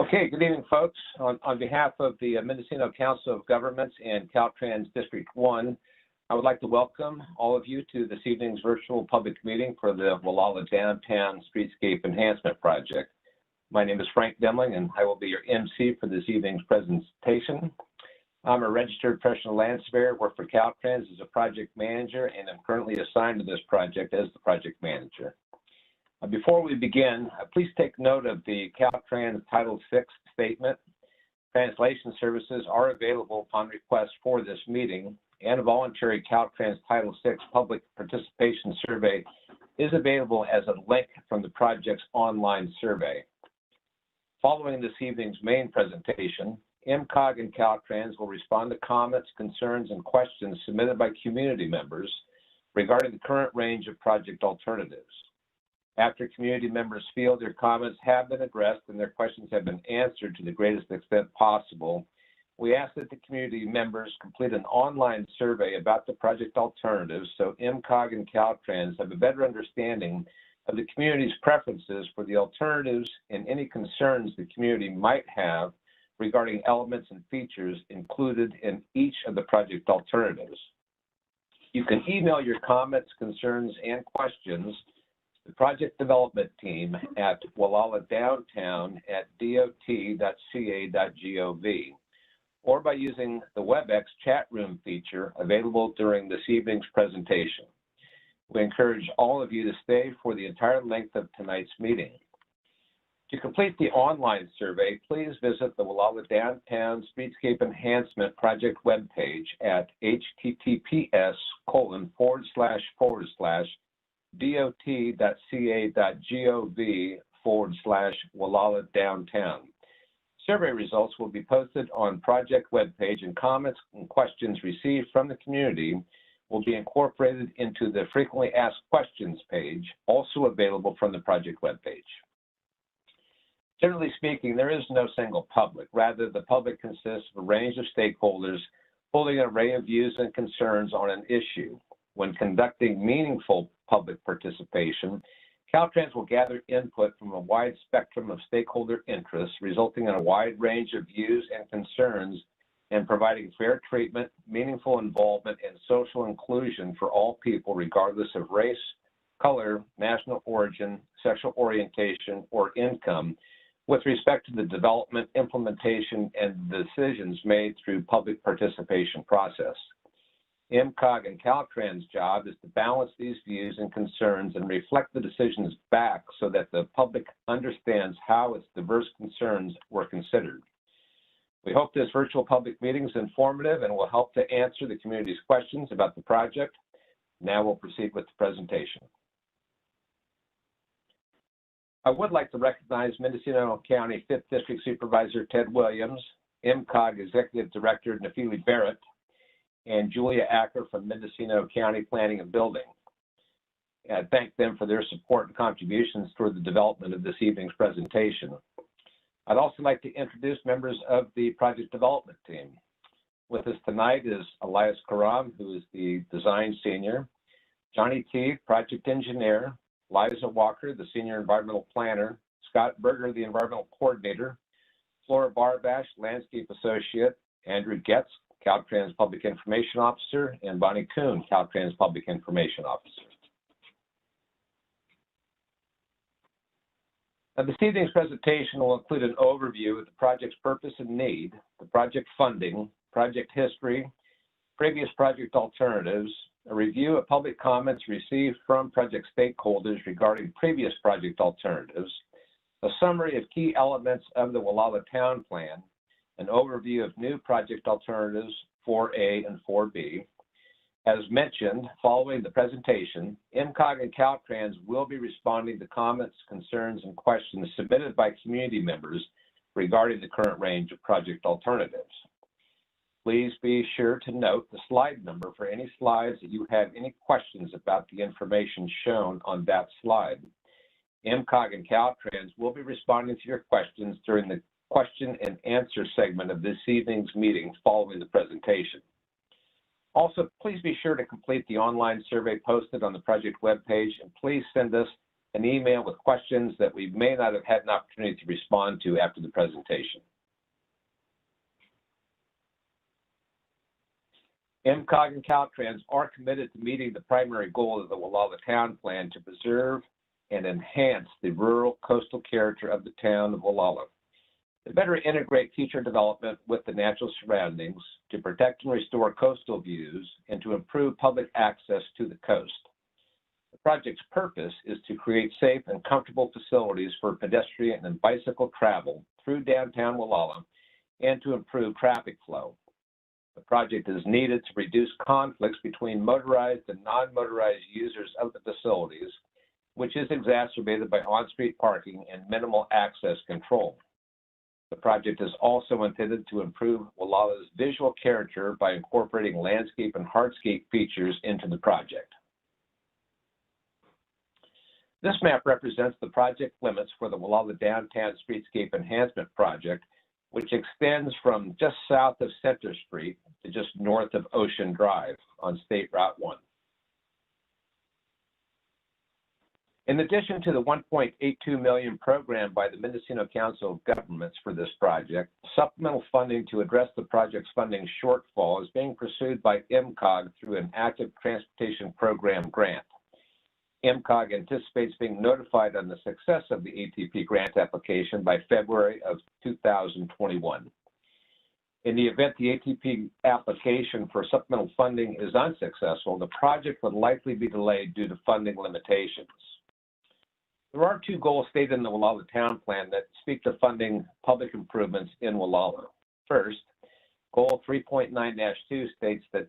Okay, good evening, folks. On behalf of the Mendocino Council of Governments and Caltrans District 1, I would like to welcome all of you to this evening's virtual public meeting for the Gualala Downtown Streetscape Enhancement Project. My name is Frank Demling, and I will be your MC for this evening's presentation. I'm a registered professional land surveyor, work for Caltrans as a project manager, and I'm currently assigned to this project as the project manager. Before we begin, please take note of the Caltrans Title VI statement. Translation services are available upon request for this meeting, and a voluntary Caltrans Title VI public participation survey is available as a link from the project's online survey. Following this evening's main presentation, MCOG and Caltrans will respond to comments, concerns, and questions submitted by community members regarding the current range of project alternatives. After community members feel their comments have been addressed and their questions have been answered to the greatest extent possible, we ask that the community members complete an online survey about the project alternatives so MCOG and Caltrans have a better understanding of the community's preferences for the alternatives and any concerns the community might have regarding elements and features included in each of the project alternatives. You can email your comments, concerns, and questions the project development team at Gualala Downtown at dot.ca.gov, or by using the WebEx chat room feature available during this evening's presentation. We encourage all of you to stay for the entire length of tonight's meeting. To complete the online survey, please visit the Gualala Downtown Streetscape Enhancement Project webpage at https://dot.ca.gov/Gualala Downtown. Survey results will be posted on project webpage, and comments and questions received from the community will be incorporated into the frequently asked questions page, also available from the project webpage. Generally speaking, there is no single public. Rather, the public consists of a range of stakeholders holding an array of views and concerns on an issue. When conducting meaningful public participation, Caltrans will gather input from a wide spectrum of stakeholder interests, resulting in a wide range of views and concerns, and providing fair treatment, meaningful involvement, and social inclusion for all people, regardless of race, color, national origin, sexual orientation, or income, with respect to the development, implementation, and decisions made through public participation process. MCOG and Caltrans' job is to balance these views and concerns and reflect the decisions back so that the public understands how its diverse concerns were considered. We hope this virtual public meeting is informative and will help to answer the community's questions about the project. Now we'll proceed with the presentation. I would like to recognize Mendocino County 5th District Supervisor Ted Williams, MCOG Executive Director Nafili Barrett, and Julia Acker from Mendocino County Planning and Building. I thank them for their support and contributions toward the development of this evening's presentation. I'd also like to introduce members of the project development team. With us tonight is Elias Karam, who is the design senior, Johnny T, project engineer, Liza Walker, the senior environmental planner, Scott Berger, the environmental coordinator, Flora Barbash, landscape associate, Andrew Getz, Caltrans Public Information Officer, and Bonnie Kuhn, Caltrans Public Information Officer. Now, this evening's presentation will include an overview of the project's purpose and need, the project funding, project history, previous project alternatives, a review of public comments received from project stakeholders regarding previous project alternatives, a summary of key elements of the Gualala Town Plan, an overview of new project alternatives 4A and 4B. As mentioned, following the presentation, MCOG and Caltrans will be responding to comments, concerns, and questions submitted by community members regarding the current range of project alternatives. Please be sure to note the slide number for any slides that you have any questions about the information shown on that slide. MCOG and Caltrans will be responding to your questions during the question and answer segment of this evening's meeting following the presentation. Also, please be sure to complete the online survey posted on the project webpage, and please send us an email with questions that we may not have had an opportunity to respond to after the presentation. MCOG and Caltrans are committed to meeting the primary goal of the Gualala Town Plan to preserve and enhance the rural coastal character of the town of Gualala, to better integrate future development with the natural surroundings, to protect and restore coastal views, and to improve public access to the coast. The project's purpose is to create safe and comfortable facilities for pedestrian and bicycle travel through downtown Gualala and to improve traffic flow. The project is needed to reduce conflicts between motorized and non-motorized users of the facilities, which is exacerbated by on-street parking and minimal access control. The project is also intended to improve Gualala's visual character by incorporating landscape and hardscape features into the project. This map represents the project limits for the Gualala Downtown Streetscape Enhancement project, which extends from just south of Center Street to just north of Ocean Drive on State Route 1. In addition to the $1.82 million program by the Mendocino Council of Governments for this project, supplemental funding to address the project's funding shortfall is being pursued by MCOG through an active transportation program grant. MCOG anticipates being notified on the success of the ATP grant application by February of 2021. In the event the ATP application for supplemental funding is unsuccessful, the project would likely be delayed due to funding limitations. There are two goals stated in the Gualala Town Plan that speak to funding public improvements in Gualala. First, Goal 3.9-2 states that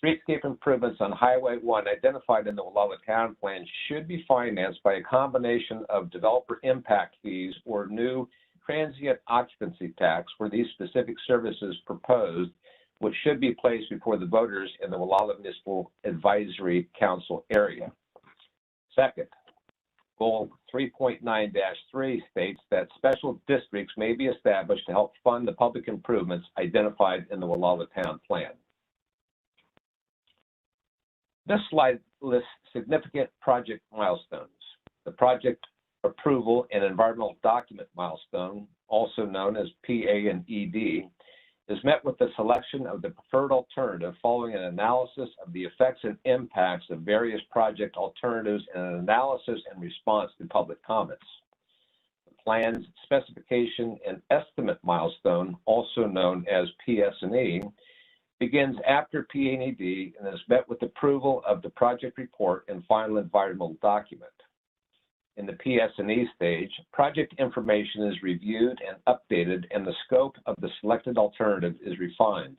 streetscape improvements on Highway 1 identified in the Gualala Town Plan should be financed by a combination of developer impact fees or new transient occupancy tax for these specific services proposed, which should be placed before the voters in the Gualala Municipal Advisory Council area. Second, Goal 3.9-3 states that special districts may be established to help fund the public improvements identified in the Gualala Town Plan. This slide lists significant project milestones. The project approval and environmental document milestone, also known as PA&ED, is met with the selection of the preferred alternative following an analysis of the effects and impacts of various project alternatives and an analysis and response to public comments. The plan's specification and estimate milestone, also known as PS&E, begins after PA&ED and is met with approval of the project report and final environmental document. In the PS&E stage, project information is reviewed and updated and the scope of the selected alternative is refined.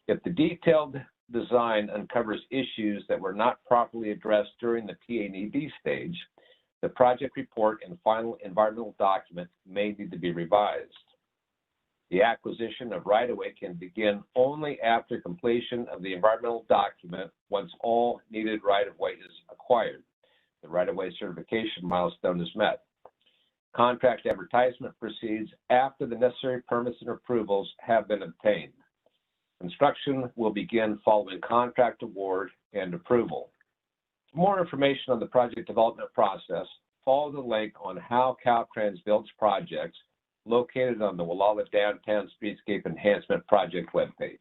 If the detailed design uncovers issues that were not properly addressed during the PA&ED stage, the project report and final environmental document may need to be revised. The acquisition of right-of-way can begin only after completion of the environmental document once all needed right-of-way is acquired. The right-of-way certification milestone is met. Contract advertisement proceeds after the necessary permits and approvals have been obtained. Construction will begin following contract award and approval. For more information on the project development process, follow the link on how Caltrans builds projects located on the Gualala Downtown Streetscape Enhancement Project webpage.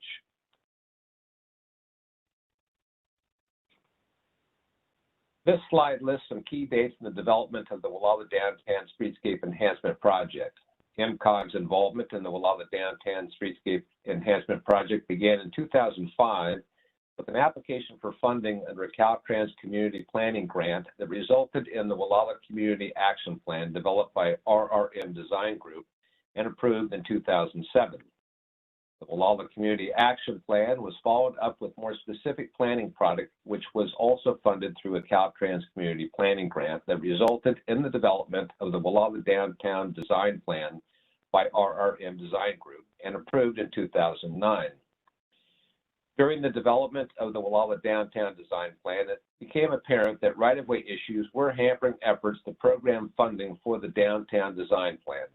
This slide lists some key dates in the development of the Gualala Downtown Streetscape Enhancement Project. MCOG's involvement in the Gualala Downtown Streetscape Enhancement Project began in 2005 with an application for funding under a Caltrans Community Planning Grant that resulted in the Gualala Community Action Plan developed by RRM Design Group and approved in 2007. The Gualala Community Action Plan was followed up with more specific planning product, which was also funded through a Caltrans Community Planning Grant that resulted in the development of the Gualala Downtown Design Plan by RRM Design Group and approved in 2009. During the development of the Gualala Downtown Design Plan, it became apparent that right-of-way issues were hampering efforts to program funding for the Downtown Design Plan.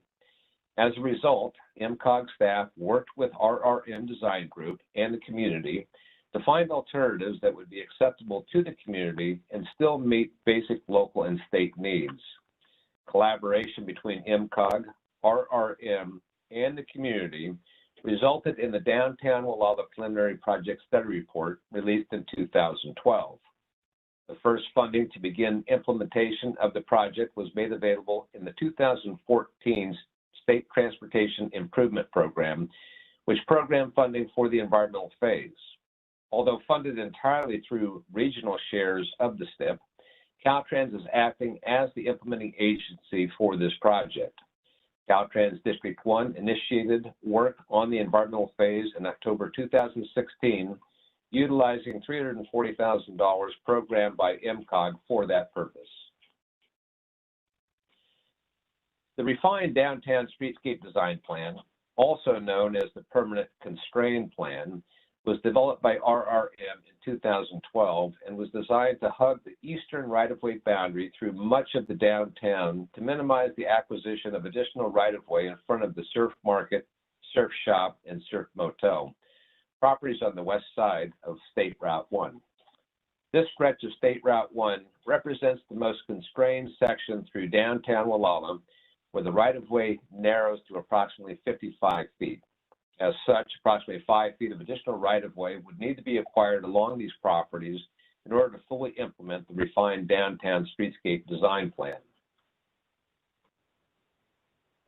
As a result, MCOG staff worked with RRM Design Group and the community to find alternatives that would be acceptable to the community and still meet basic local and state needs. Collaboration between MCOG, RRM, and the community resulted in the Downtown Gualala Preliminary Project Study Report released in 2012. The first funding to begin implementation of the project was made available in the 2014 State Transportation Improvement Program, which programmed funding for the environmental phase. Although funded entirely through regional shares of the STIP, Caltrans is acting as the implementing agency for this project. Caltrans District 1 initiated work on the environmental phase in October 2016, utilizing $340,000 programmed by MCOG for that purpose. The refined Downtown Streetscape Design Plan, also known as the Permanent Constrained Plan, was developed by RRM in 2012 and was designed to hug the eastern right-of-way boundary through much of the downtown to minimize the acquisition of additional right-of-way in front of the Surf Market, Surf Shop, and Surf Motel, properties on the west side of State Route 1. This stretch of State Route 1 represents the most constrained section through downtown Gualala, where the right-of-way narrows to approximately 55 feet. As such, approximately 5 feet of additional right-of-way would need to be acquired along these properties in order to fully implement the refined Downtown Streetscape Design Plan.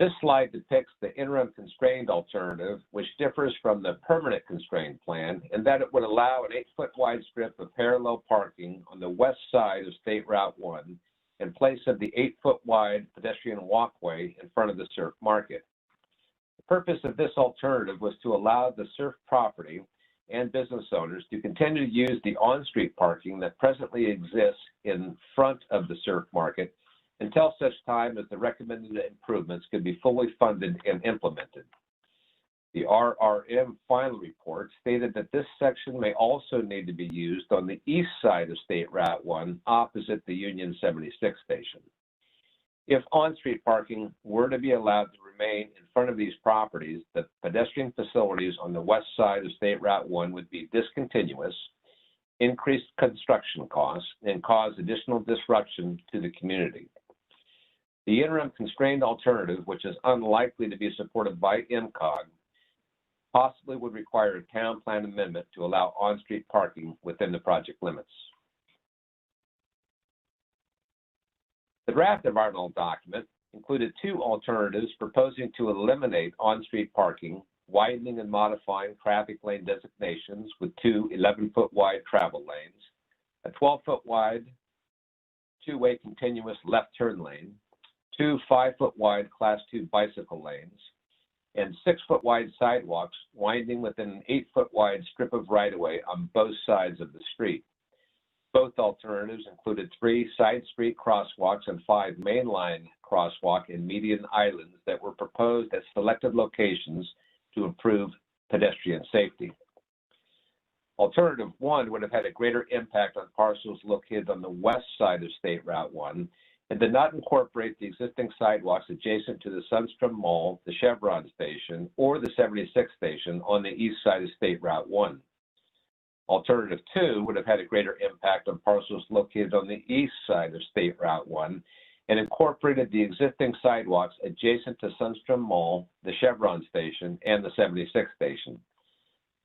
This slide depicts the interim constrained alternative, which differs from the permanent constrained plan in that it would allow an 8-foot wide strip of parallel parking on the west side of State Route 1 in place of the 8-foot wide pedestrian walkway in front of the Surf Market. The purpose of this alternative was to allow the Surf property and business owners to continue to use the on-street parking that presently exists in front of the Surf Market until such time as the recommended improvements could be fully funded and implemented. The RRM final report stated that this section may also need to be used on the east side of State Route 1 opposite the Union 76 station. If on-street parking were to be allowed to remain in front of these properties, the pedestrian facilities on the west side of State Route 1 would be discontinuous, increase construction costs, and cause additional disruption to the community. The interim constrained alternative, which is unlikely to be supported by MCOG, possibly would require a town plan amendment to allow on-street parking within the project limits. The draft environmental document included 2 alternatives proposing to eliminate on-street parking, widening and modifying traffic lane designations with 2 11-foot wide travel lanes, a 12-foot wide two-way continuous left turn lane, 2 5-foot wide Class 2 bicycle lanes, and 6-foot wide sidewalks winding within an 8-foot wide strip of right-of-way on both sides of the street. Both alternatives included 3 side street crosswalks and 5 mainline crosswalk and median islands that were proposed at selected locations to improve pedestrian safety. Alternative 1 would have had a greater impact on parcels located on the west side of State Route 1 and did not incorporate the existing sidewalks adjacent to the Sunstrom Mall, the Chevron station, or the 76 station on the east side of State Route 1. Alternative 2 would have had a greater impact on parcels located on the east side of State Route 1 and incorporated the existing sidewalks adjacent to Sunstrom Mall, the Chevron station, and the 76 station.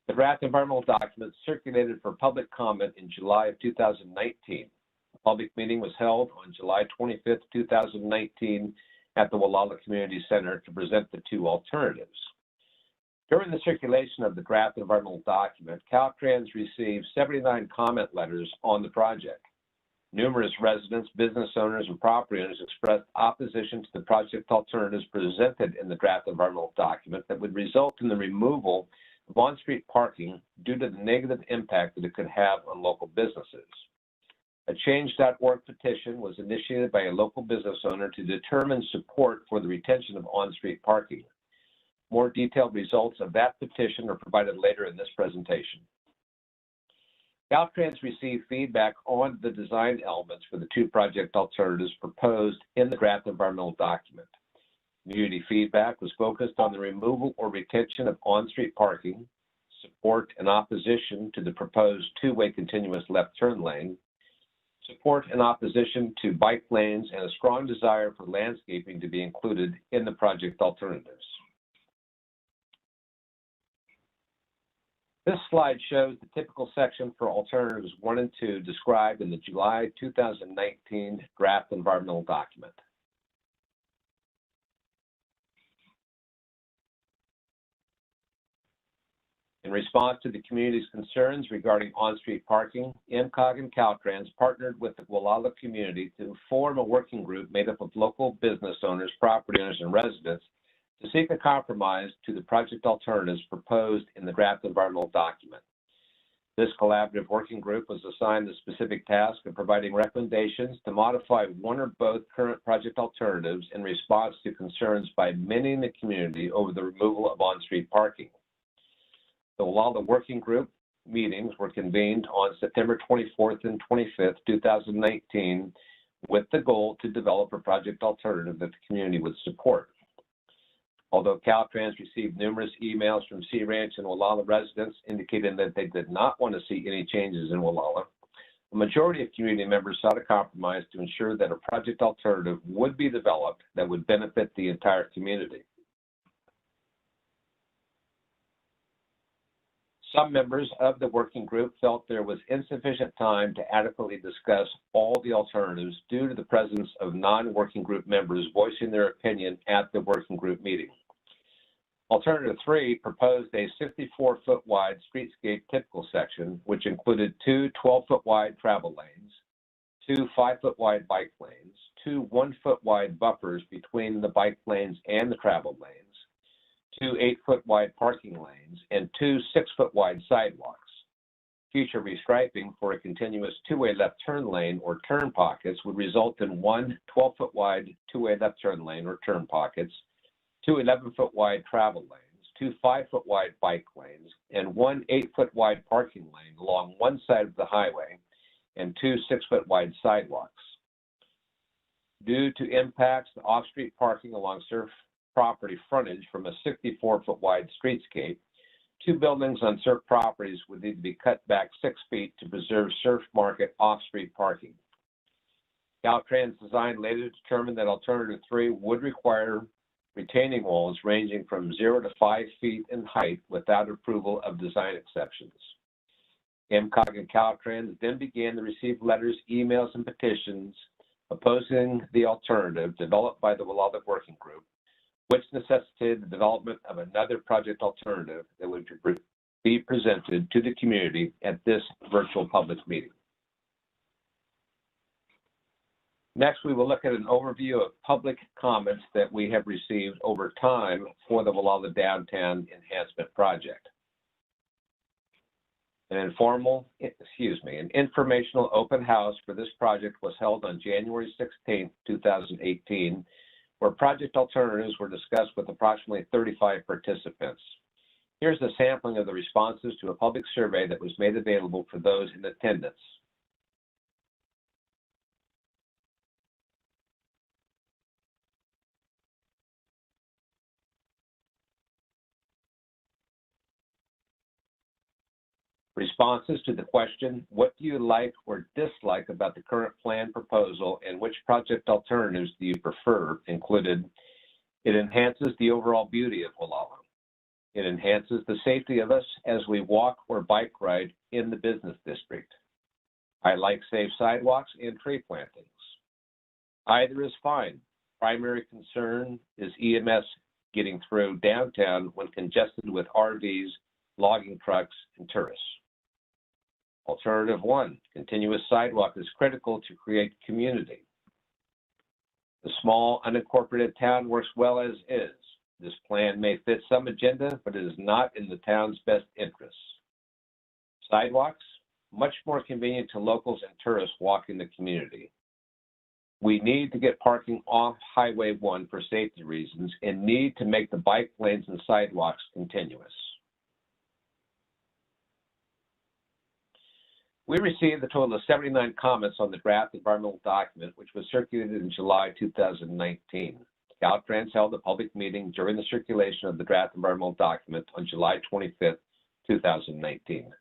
The draft environmental document circulated for public comment in July of 2019. A public meeting was held on July 25, 2019 at the Gualala Community Center to present the 2 alternatives. During the circulation of the draft environmental document, Caltrans received 79 comment letters on the project. Numerous residents, business owners, and property owners expressed opposition to the project alternatives presented in the draft environmental document that would result in the removal of on-street parking due to the negative impact that it could have on local businesses. A Change.org petition was initiated by a local business owner to determine support for the retention of on-street parking. More detailed results of that petition are provided later in this presentation. Caltrans received feedback on the design elements for the 2 project alternatives proposed in the draft environmental document. Community feedback was focused on the removal or retention of on-street parking, support and opposition to the proposed two-way continuous left turn lane, support and opposition to bike lanes, and a strong desire for landscaping to be included in the project alternatives. This slide shows the typical section for alternatives 1 and 2 described in the July 2019 draft environmental document. In response to the community's concerns regarding on-street parking, MCOG and Caltrans partnered with the Gualala community to form a working group made up of local business owners, property owners, and residents to seek a compromise to the project alternatives proposed in the draft environmental document. This collaborative working group was assigned the specific task of providing recommendations to modify one or both current project alternatives in response to concerns by many in the community over the removal of on-street parking. The Gualala Working Group meetings were convened on September 24th and 25th, 2019, with the goal to develop a project alternative that the community would support. Although Caltrans received numerous emails from Sea Ranch and Gualala residents indicating that they did not want to see any changes in Gualala, a majority of community members sought a compromise to ensure that a project alternative would be developed that would benefit the entire community. Some members of the working group felt there was insufficient time to adequately discuss all the alternatives due to the presence of non-working group members voicing their opinion at the working group meeting. Alternative 3 proposed a 64-foot wide streetscape typical section, which included 2 12-foot wide travel lanes, 2 5-foot wide bike lanes, 2 1-foot wide buffers between the bike lanes and the travel lanes, 2 8-foot wide parking lanes, and 2 6-foot wide sidewalks. Future restriping for a continuous two-way left turn lane or turn pockets would result in 1 12-foot wide two-way left turn lane or turn pockets, 2 11-foot wide travel lanes, 2 5-foot wide bike lanes, and 1 8-foot wide parking lane along one side of the highway, and 2 6-foot wide sidewalks. Due to impacts to off-street parking along surf property frontage from a 64-foot wide streetscape, 2 buildings on surf properties would need to be cut back 6 feet to preserve surf market off-street parking. Caltrans design later determined that alternative 3 would require retaining walls ranging from 0 to 5 feet in height without approval of design exceptions. MCOG and Caltrans then began to receive letters, emails, and petitions opposing the alternative developed by the Gualala Working Group, which necessitated the development of another project alternative that would be presented to the community at this virtual public meeting. Next, we will look at an overview of public comments that we have received over time for the Gualala Downtown Enhancement Project. An informational open house for this project was held on January 16, 2018, where project alternatives were discussed with approximately 35 participants. Here's a sampling of the responses to a public survey that was made available for those in attendance. Responses to the question, what do you like or dislike about the current plan proposal and which project alternatives do you prefer, included, it enhances the overall beauty of Gualala. It enhances the safety of us as we walk or bike ride in the business district. I like safe sidewalks and tree plantings. Either is fine. Primary concern is EMS getting through downtown when congested with RVs, logging trucks, and tourists. Alternative 1, continuous sidewalk is critical to create community. The small, unincorporated town works well as is. This plan may fit some agenda, but it is not in the town's best interests. Sidewalks, much more convenient to locals and tourists walking the community. We need to get parking off Highway 1 for safety reasons and need to make the bike lanes and sidewalks continuous. We received a total of 79 comments on the draft environmental document, which was circulated in July 2019. Caltrans held a public meeting during the circulation of the draft environmental document on July 25th, 2019.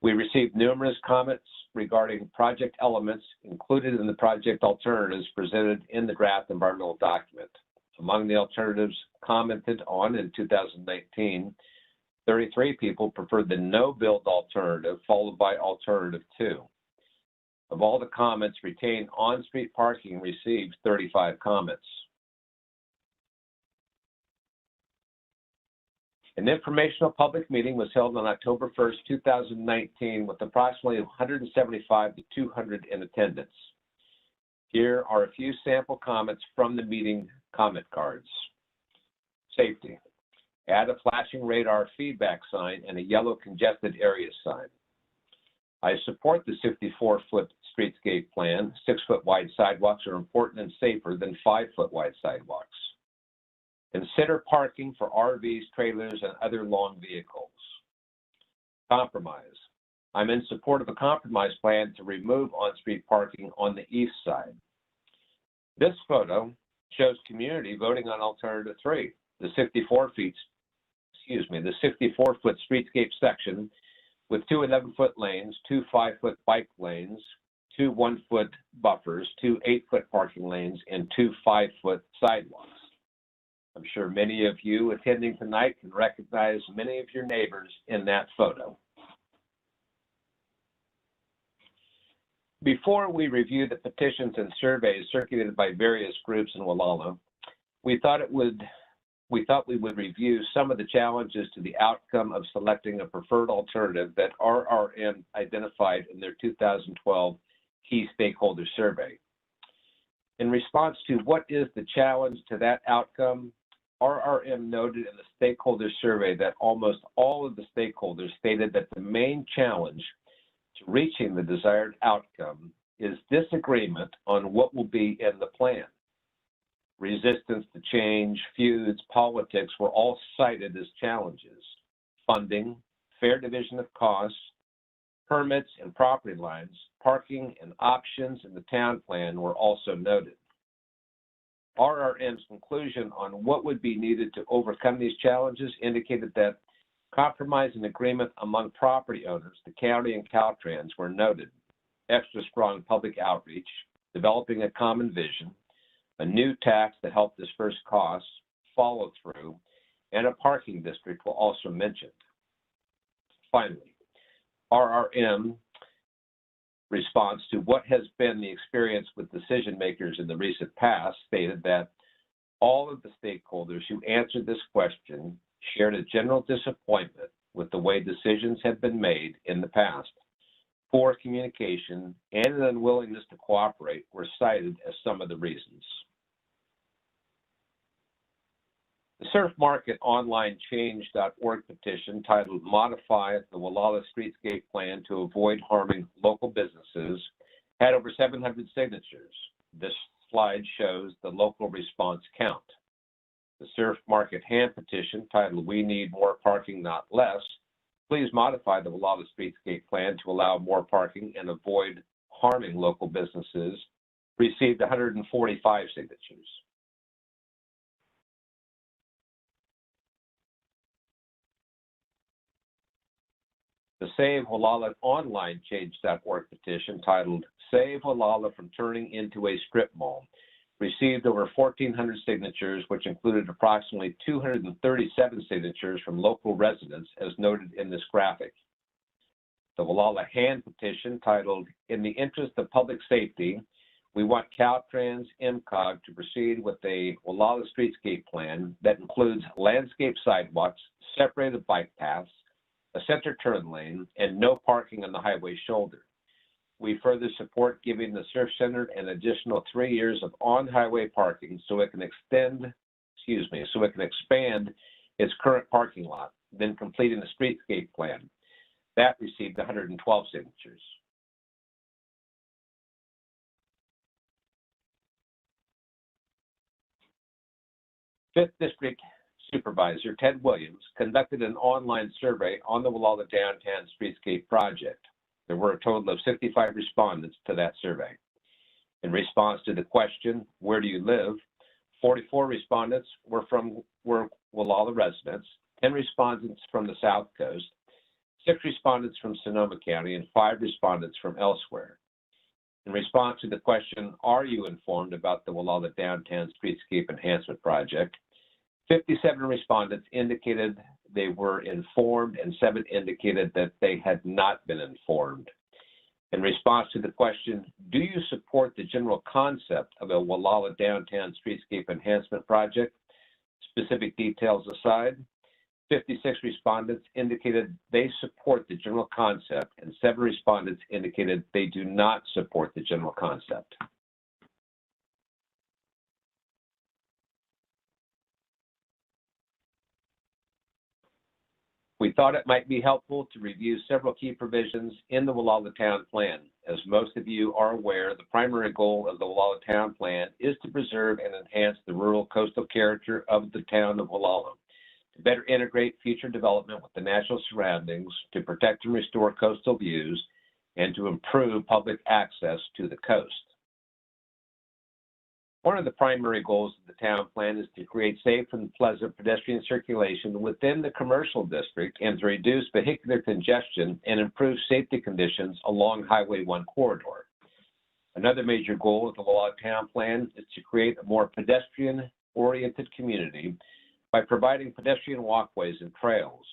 We received numerous comments regarding project elements included in the project alternatives presented in the draft environmental document. Among the alternatives commented on in 2019, 33 people preferred the no-build alternative, followed by alternative 2. Of all the comments, retained on-street parking received 35 comments. An informational public meeting was held on October 1st, 2019, with approximately 175 to 200 in attendance. Here are a few sample comments from the meeting comment cards. Safety. Add a flashing radar feedback sign and a yellow congested area sign. I support the 64-foot streetscape plan. 6-foot wide sidewalks are important and safer than 5-foot wide sidewalks. Consider parking for RVs, trailers, and other long vehicles. Compromise. I'm in support of a compromise plan to remove on-street parking on the east side. This photo shows community voting on alternative 3, the 64-foot streetscape section with 2 11-foot lanes, 2 5-foot bike lanes, 2 1-foot buffers, 2 8-foot parking lanes, and 2 5-foot sidewalks. I'm sure many of you attending tonight can recognize many of your neighbors in that photo. Before we review the petitions and surveys circulated by various groups in Gualala, we thought we would review some of the challenges to the outcome of selecting a preferred alternative that RRM identified in their 2012 Key Stakeholder Survey. In response to what is the challenge to that outcome, RRM noted in the stakeholder survey that almost all of the stakeholders stated that the main challenge to reaching the desired outcome is disagreement on what will be in the plan. Resistance to change, feuds, politics were all cited as challenges. Funding, fair division of costs, permits and property lines, parking and options in the town plan were also noted. RRM's conclusion on what would be needed to overcome these challenges indicated that compromise and agreement among property owners, the county and Caltrans were noted. Extra strong public outreach, developing a common vision, a new tax that helped disperse costs, follow through, and a parking district were also mentioned. Finally, RRM response to what has been the experience with decision makers in the recent past stated that all of the stakeholders who answered this question shared a general disappointment with the way decisions have been made in the past. Poor communication and an unwillingness to cooperate were cited as some of the reasons. The Surf Market online change.org petition titled Modify the Gualala Streetscape Plan to Avoid Harming Local Businesses had over 700 signatures. This slide shows the local response count. The Surf Market hand petition titled We Need More Parking, Not Less, Please Modify the Gualala Streetscape Plan to Allow More Parking and Avoid Harming Local Businesses received 145 signatures. The Save Gualala online change.org petition titled Save Gualala from Turning into a Strip Mall received over 1,400 signatures, which included approximately 237 signatures from local residents, as noted in this graphic. The Gualala hand petition titled In the Interest of Public Safety, we want Caltrans MCOG to proceed with a Gualala streetscape plan that includes landscape sidewalks, separated bike paths, a center turn lane, and no parking on the highway shoulder. We further support giving the Surf Center an additional 3 years of on-highway parking so it can expand its current parking lot, then completing the streetscape plan. That received 112 signatures. Fifth District Supervisor Ted Williams conducted an online survey on the Gualala Downtown Streetscape project. There were a total of 65 respondents to that survey. In response to the question, where do you live? 44 respondents were Gualala residents, 10 respondents from the South Coast, 6 respondents from Sonoma County, and 5 respondents from elsewhere. In response to the question, are you informed about the Gualala Downtown Streetscape Enhancement Project, 57 respondents indicated they were informed and 7 indicated that they had not been informed. In response to the question, do you support the general concept of a Gualala Downtown Streetscape Enhancement Project? Specific details aside, 56 respondents indicated they support the general concept, and 7 respondents indicated they do not support the general concept. We thought it might be helpful to review several key provisions in the Gualala Town Plan. As most of you are aware, the primary goal of the Gualala Town Plan is to preserve and enhance the rural coastal character of the town of Gualala, to better integrate future development with the natural surroundings, to protect and restore coastal views, and to improve public access to the coast. One of the primary goals of the town plan is to create safe and pleasant pedestrian circulation within the commercial district and to reduce vehicular congestion and improve safety conditions along Highway 1 corridor. Another major goal of the Gualala Town Plan is to create a more pedestrian-oriented community by providing pedestrian walkways and trails.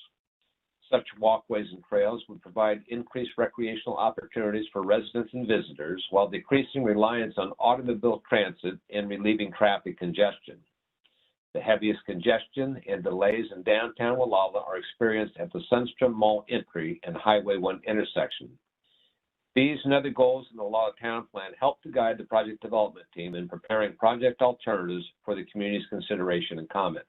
Such walkways and trails would provide increased recreational opportunities for residents and visitors while decreasing reliance on automobile transit and relieving traffic congestion. The heaviest congestion and delays in downtown Gualala are experienced at the Sunstrom Mall entry and Highway 1 intersection. These and other goals in the Gualala Town Plan help to guide the project development team in preparing project alternatives for the community's consideration and comment.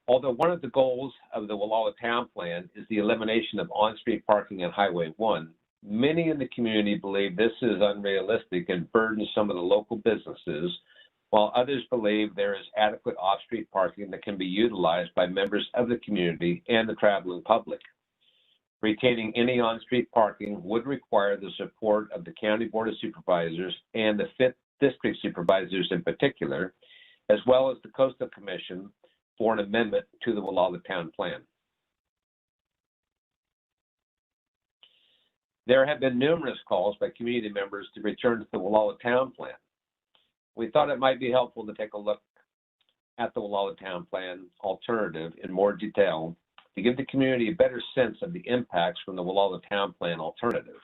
Although one of the goals of the Gualala Town Plan is the elimination of on-street parking on Highway 1, many in the community believe this is unrealistic and burdens some of the local businesses, while others believe there is adequate off-street parking that can be utilized by members of the community and the traveling public. Retaining any on-street parking would require the support of the County Board of Supervisors and the 5th District Supervisors in particular, as well as the Coastal Commission, for an amendment to the Gualala Town Plan. There have been numerous calls by community members to return to the Gualala Town Plan. We thought it might be helpful to take a look at the Gualala Town Plan alternative in more detail to give the community a better sense of the impacts from the Gualala Town Plan alternative.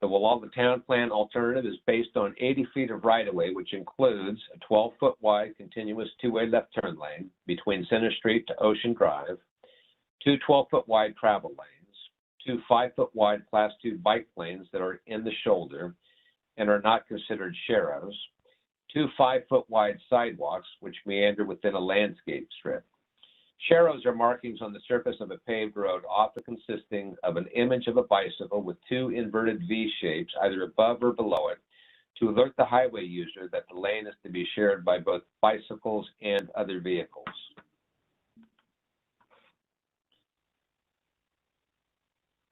The Gualala Town Plan alternative is based on 80 feet of right-of-way, which includes a 12-foot wide continuous two-way left turn lane between Center Street to Ocean Drive, 2 12-foot wide travel lanes, 2 5-foot wide Class 2 bike lanes that are in the shoulder and are not considered sharrows, 2 5-foot wide sidewalks which meander within a landscape strip. Sharrows are markings on the surface of a paved road, often consisting of an image of a bicycle with 2 inverted V shapes, either above or below it, to alert the highway user that the lane is to be shared by both bicycles and other vehicles.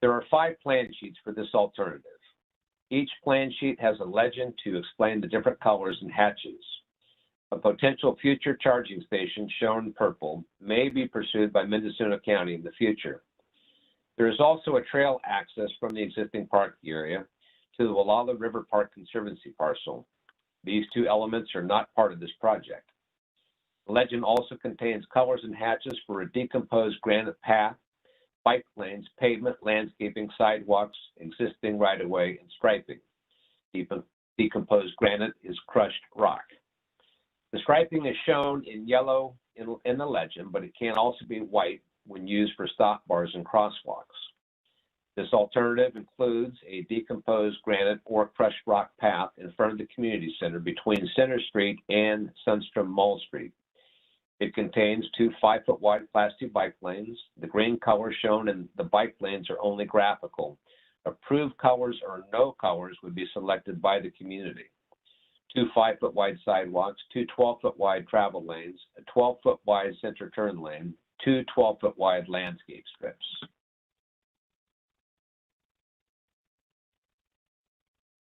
There are 5 plan sheets for this alternative. Each plan sheet has a legend to explain the different colors and hatches. A potential future charging station, shown in purple, may be pursued by Mendocino County in the future. There is also a trail access from the existing park area to the Gualala River Park Conservancy parcel. These 2 elements are not part of this project. The legend also contains colors and hatches for a decomposed granite path, bike lanes, pavement, landscaping, sidewalks, existing right-of-way, and striping. Decomposed granite is crushed rock. The striping is shown in yellow in the legend, but it can also be white when used for stop bars and crosswalks. This alternative includes a decomposed granite or crushed rock path in front of the community center between Center Street and Sunstrom Mall Street. It contains 2 5-foot wide Class 2 bike lanes. The green colors shown in the bike lanes are only graphical. Approved colors or no colors would be selected by the community. 2 5-foot wide sidewalks, 2 12-foot wide travel lanes, a 12-foot wide center turn lane, 2 12-foot wide landscape strips.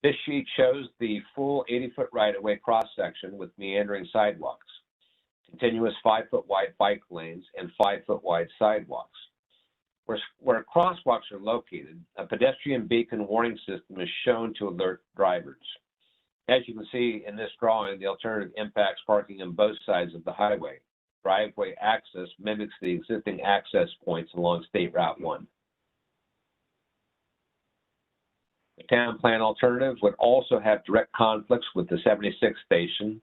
This sheet shows the full 80-foot right-of-way cross-section with meandering sidewalks, continuous 5-foot wide bike lanes, and 5-foot wide sidewalks. Where crosswalks are located, a pedestrian beacon warning system is shown to alert drivers. As you can see in this drawing, the alternative impacts parking on both sides of the highway. Driveway access mimics the existing access points along State Route 1. The town plan alternative would also have direct conflicts with the 76th station,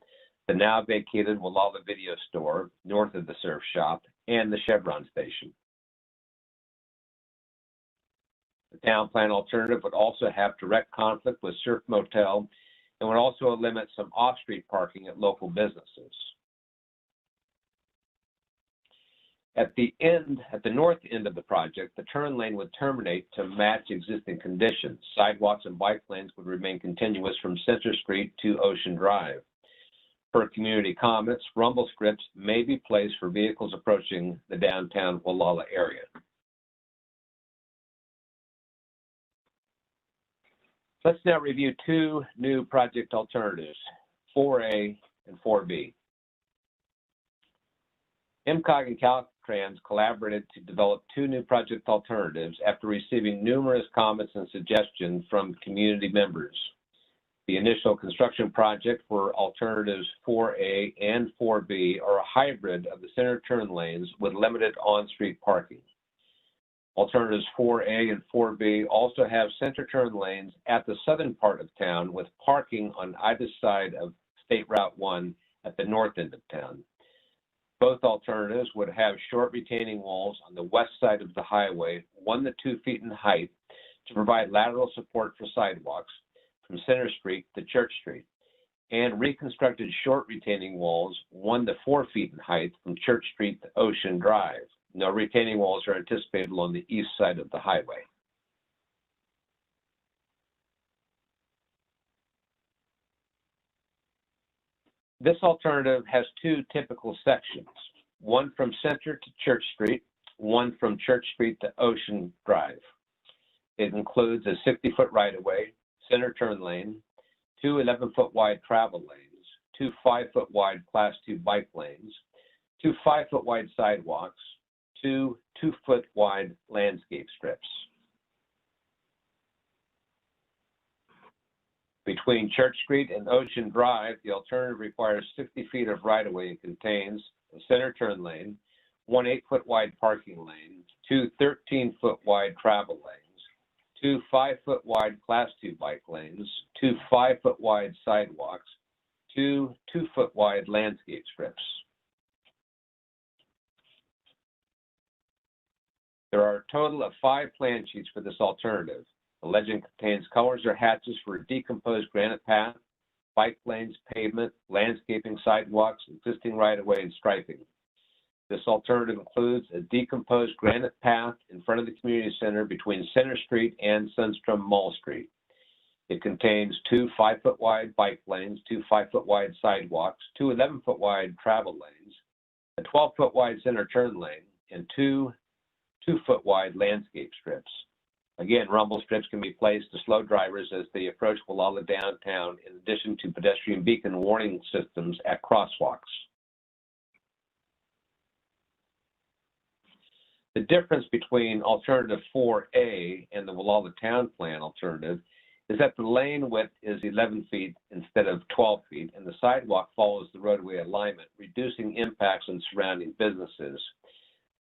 the now vacated Gualala Video Store north of the surf shop, and the Chevron station. The town plan alternative would also have direct conflict with Surf Motel and would also limit some off-street parking at local businesses. At the north end of the project, the turn lane would terminate to match existing conditions. Sidewalks and bike lanes would remain continuous from Center Street to Ocean Drive. Per community comments, rumble strips may be placed for vehicles approaching the downtown Gualala area. Let's now review two new project alternatives, 4A and 4B. MCOG and Caltrans collaborated to develop two new project alternatives after receiving numerous comments and suggestions from community members. The initial construction project for alternatives 4A and 4B are a hybrid of the center turn lanes with limited on-street parking. Alternatives 4A and 4B also have center turn lanes at the southern part of town with parking on either side of State Route 1 at the north end of town. Both alternatives would have short retaining walls on the west side of the highway, 1 to 2 feet in height, to provide lateral support for sidewalks from Center Street to Church Street, and reconstructed short retaining walls 1 to 4 feet in height from Church Street to Ocean Drive. No retaining walls are anticipated along the east side of the highway. This alternative has two typical sections, one from Center to Church Street, one from Church Street to Ocean Drive. It includes a 60-foot right-of-way, center turn lane, 2 11-foot wide travel lanes, 2 5-foot wide Class 2 bike lanes, 2 5-foot wide sidewalks, 2 2-foot wide landscape strips. Between Church Street and Ocean Drive, the alternative requires 60 feet of right-of-way and contains a center turn lane, 1 8-foot wide parking lane, 2 13-foot wide travel lanes, 2 5-foot wide Class 2 bike lanes, 2 5-foot wide sidewalks, 2 2-foot wide landscape strips. There are a total of 5 plan sheets for this alternative. The legend contains colors or hatches for a decomposed granite path, bike lanes, pavement, landscaping, sidewalks, existing right-of-way, and striping. This alternative includes a decomposed granite path in front of the community center between Center Street and Sunstrom Mall Street. It contains 2 5-foot wide bike lanes, 2 5-foot wide sidewalks, 2 11-foot wide travel lanes, a 12-foot wide center turn lane, and 2 2-foot wide landscape strips. Again, rumble strips can be placed to slow drivers as they approach Gualala Downtown, in addition to pedestrian beacon warning systems at crosswalks. The difference between alternative 4A and the Gualala Town Plan alternative is that the lane width is 11 feet instead of 12 feet, and the sidewalk follows the roadway alignment, reducing impacts on surrounding businesses.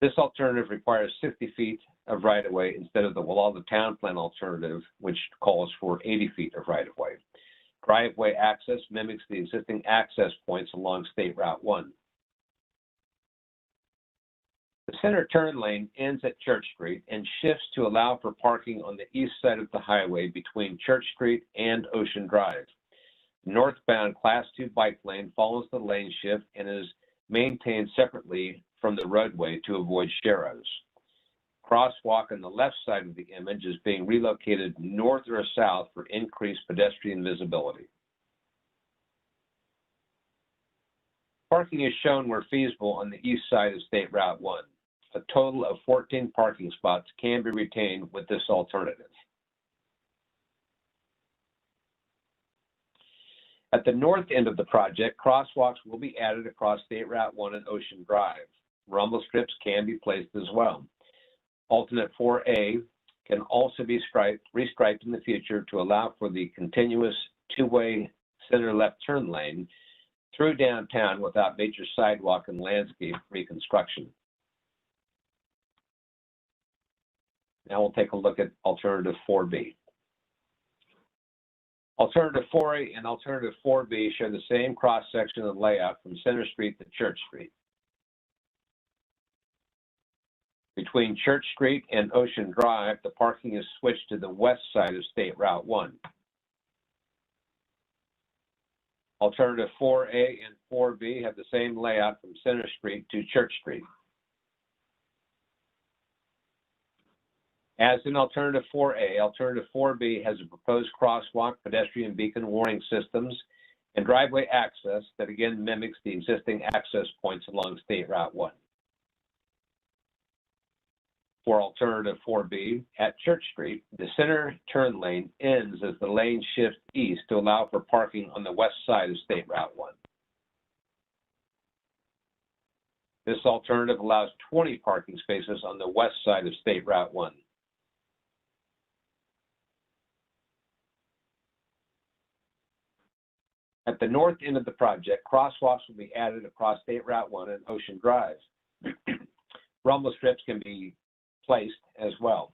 This alternative requires 60 feet of right-of-way instead of the Gualala Town Plan alternative, which calls for 80 feet of right-of-way. Driveway access mimics the existing access points along State Route 1. The center turn lane ends at Church Street and shifts to allow for parking on the east side of the highway between Church Street and Ocean Drive. The northbound Class 2 bike lane follows the lane shift and is maintained separately from the roadway to avoid sharrows. Crosswalk on the left side of the image is being relocated north or south for increased pedestrian visibility. Parking is shown where feasible on the east side of State Route 1. A total of 14 parking spots can be retained with this alternative. At the north end of the project, crosswalks will be added across State Route 1 and Ocean Drive. Rumble strips can be placed as well. Alternate 4A can also be restriped in the future to allow for the continuous two-way center left turn lane through downtown without major sidewalk and landscape reconstruction. Now we'll take a look at alternative 4B. Alternative 4A and alternative 4B share the same cross-section and layout from Center Street to Church Street. Between Church Street and Ocean Drive, the parking is switched to the west side of State Route 1. Alternative 4A and 4B have the same layout from Center Street to Church Street. As in Alternative 4A, Alternative 4B has a proposed crosswalk, pedestrian beacon warning systems, and driveway access that again mimics the existing access points along State Route 1. For Alternative 4B, at Church Street, the center turn lane ends as the lane shifts east to allow for parking on the west side of State Route 1. This alternative allows 20 parking spaces on the west side of State Route 1. At the north end of the project, crosswalks will be added across State Route 1 and Ocean Drive. Rumble strips can be placed as well.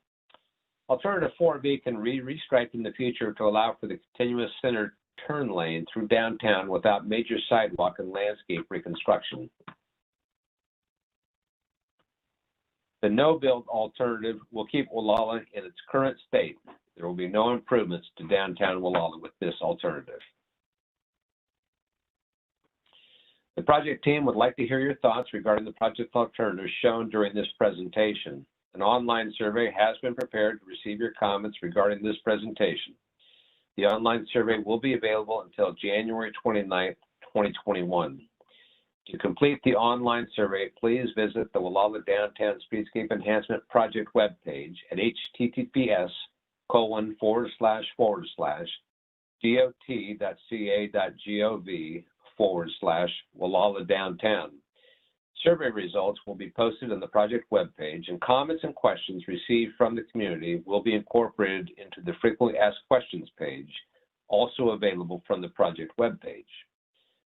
Alternative 4B can restripe in the future to allow for the continuous center turn lane through downtown without major sidewalk and landscape reconstruction. The no-build alternative will keep Gualala in its current state. There will be no improvements to downtown Gualala with this alternative. The project team would like to hear your thoughts regarding the project alternatives shown during this presentation. An online survey has been prepared to receive your comments regarding this presentation. The online survey will be available until January 29th, 2021. To complete the online survey, please visit the Gualala Downtown Streetscape Enhancement Project webpage at https://dot.ca.gov/Gualala Downtown. Survey results will be posted on the project webpage, and comments and questions received from the community will be incorporated into the frequently asked questions page, also available from the project webpage.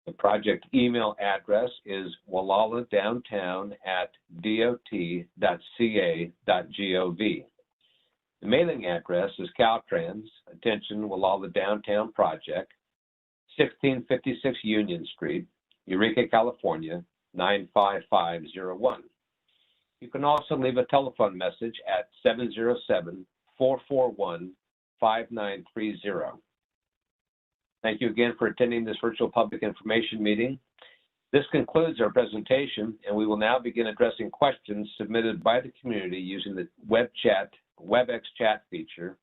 The project email address is gualaladowntown@dot.ca.gov. The mailing address is Caltrans, attention Gualala Downtown Project, 1656 Union Street, Eureka, California, 95501. You can also leave a telephone message at 707-441-5930. Thank you again for attending this virtual public information meeting. This concludes our presentation, and we will now begin addressing questions submitted by the community using the WebEx chat feature,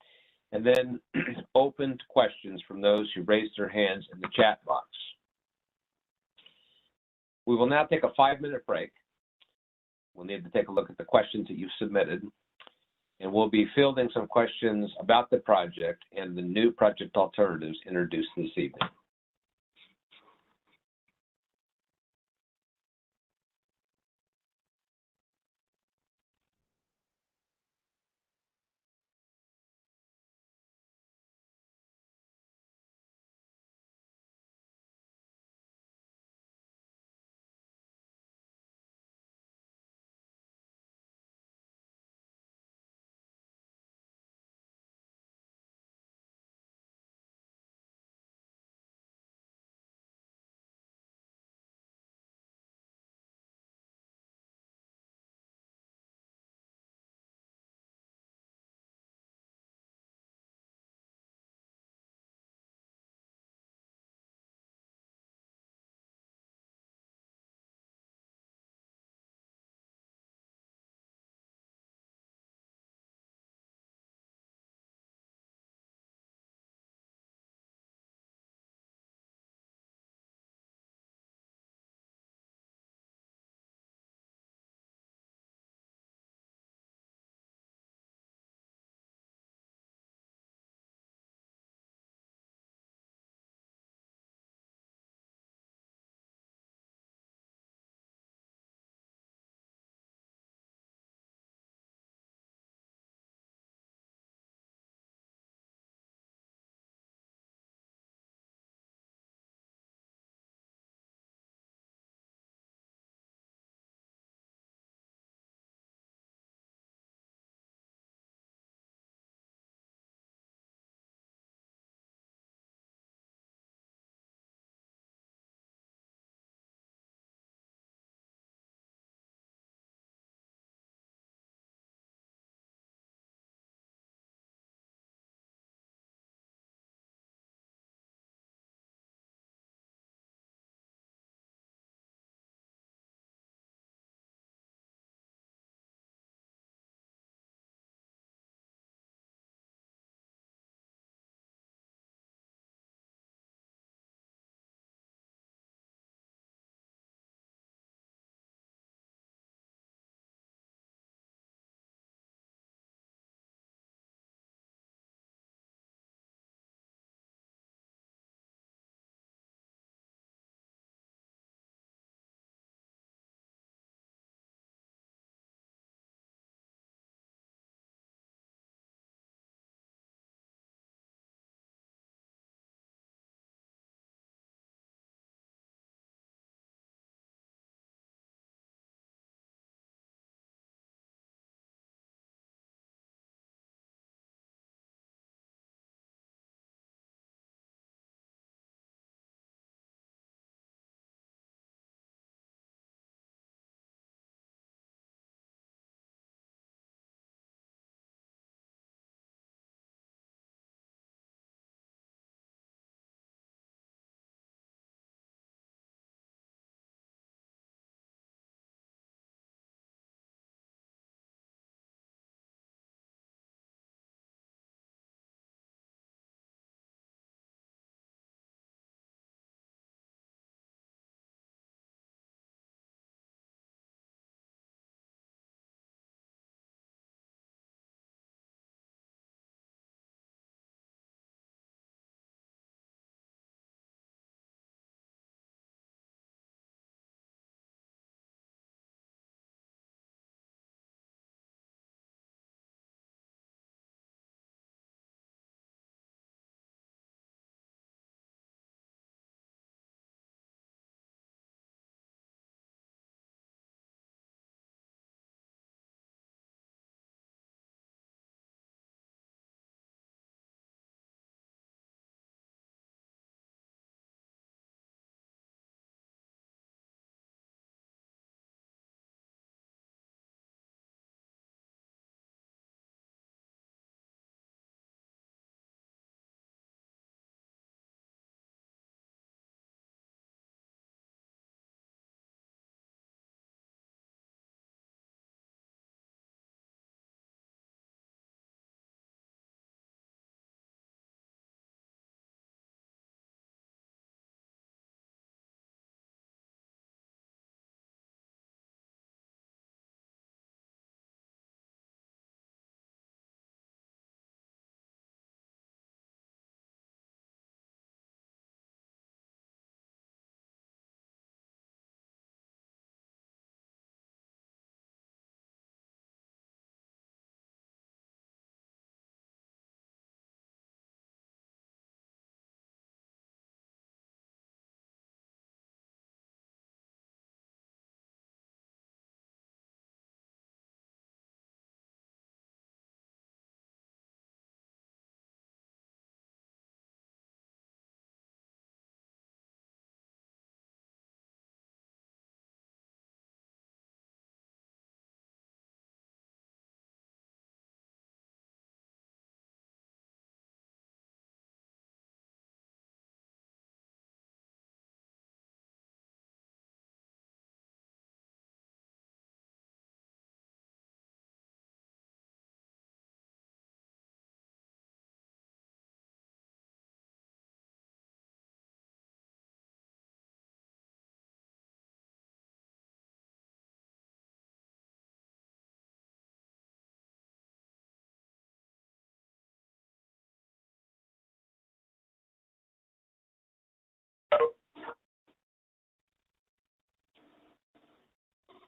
and then open to questions from those who raised their hands in the chat box. We will now take a 5-minute break. We'll need to take a look at the questions that you've submitted, and we'll be fielding some questions about the project and the new project alternatives introduced this evening.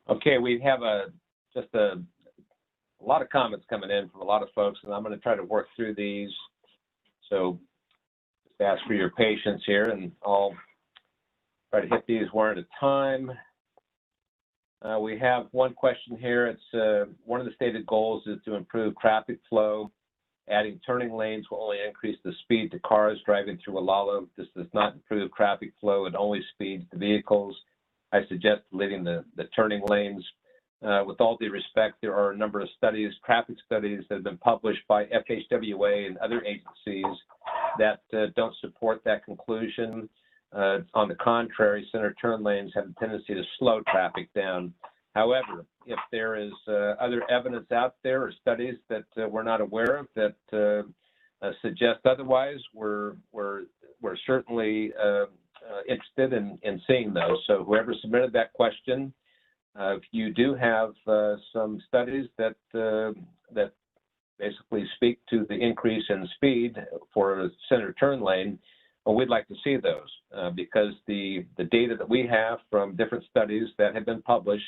Okay, we have just a lot of comments coming in from a lot of folks, and I'm going to try to work through these. So just ask for your patience here, and I'll try to hit these one at a time. We have one question here. It's one of the stated goals is to improve traffic flow. Adding turning lanes will only increase the speed to cars driving through Gualala. This does not improve traffic flow. It only speeds the vehicles. I suggest deleting the turning lanes. With all due respect, there are a number of studies, traffic studies that have been published by FHWA and other agencies that don't support that conclusion. On the contrary, center turn lanes have a tendency to slow traffic down. However, if there is other evidence out there or studies that we're not aware of that suggest otherwise, we're certainly interested in seeing those. So whoever submitted that question, if you do have some studies that that basically speak to the increase in speed for a center turn lane, well, we'd like to see those because the data that we have from different studies that have been published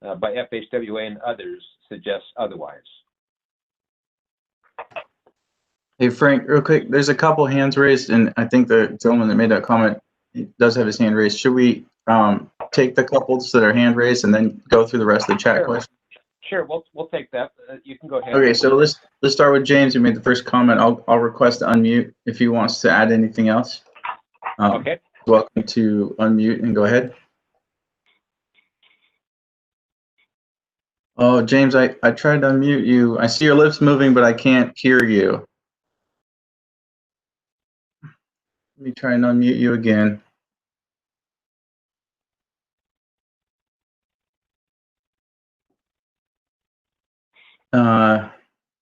by FHWA and others suggests otherwise. Hey, Frank, real quick, there's a couple hands raised, and I think the gentleman that made that comment does have his hand raised. Should we take the couples that are hand raised and then go through the rest of the chat questions? Sure, we'll take that. You can go ahead. Okay, so let's start with James, who made the first comment. I'll request to unmute if he wants to add anything else. Okay. Welcome to unmute and go ahead. Oh, James, I tried to unmute you. I see your lips moving, but I can't hear you. Let me try and unmute you again.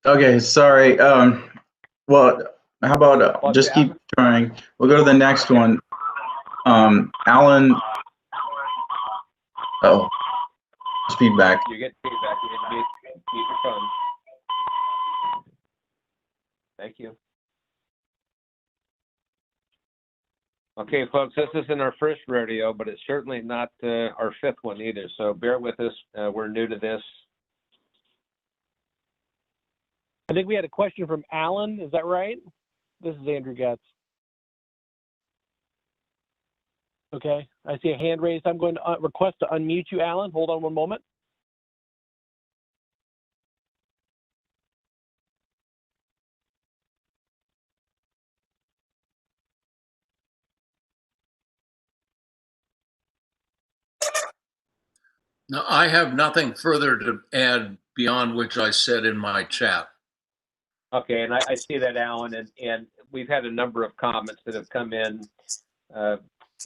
Okay, sorry. Well, how about just keep trying. We'll go to the next one. Alan. Oh, feedback. You get feedback. You need to mute your phone. Thank you. Okay, folks, this isn't our first rodeo, but it's certainly not our fifth one either. So bear with us. We're new to this. I think we had a question from Alan. Is that right? This is Andrew Getz. Okay, I see a hand raised. I'm going to request to unmute you, Alan. Hold on one moment. No, I have nothing further to add beyond which I said in my chat. Okay, and I see that, Alan, and we've had a number of comments that have come in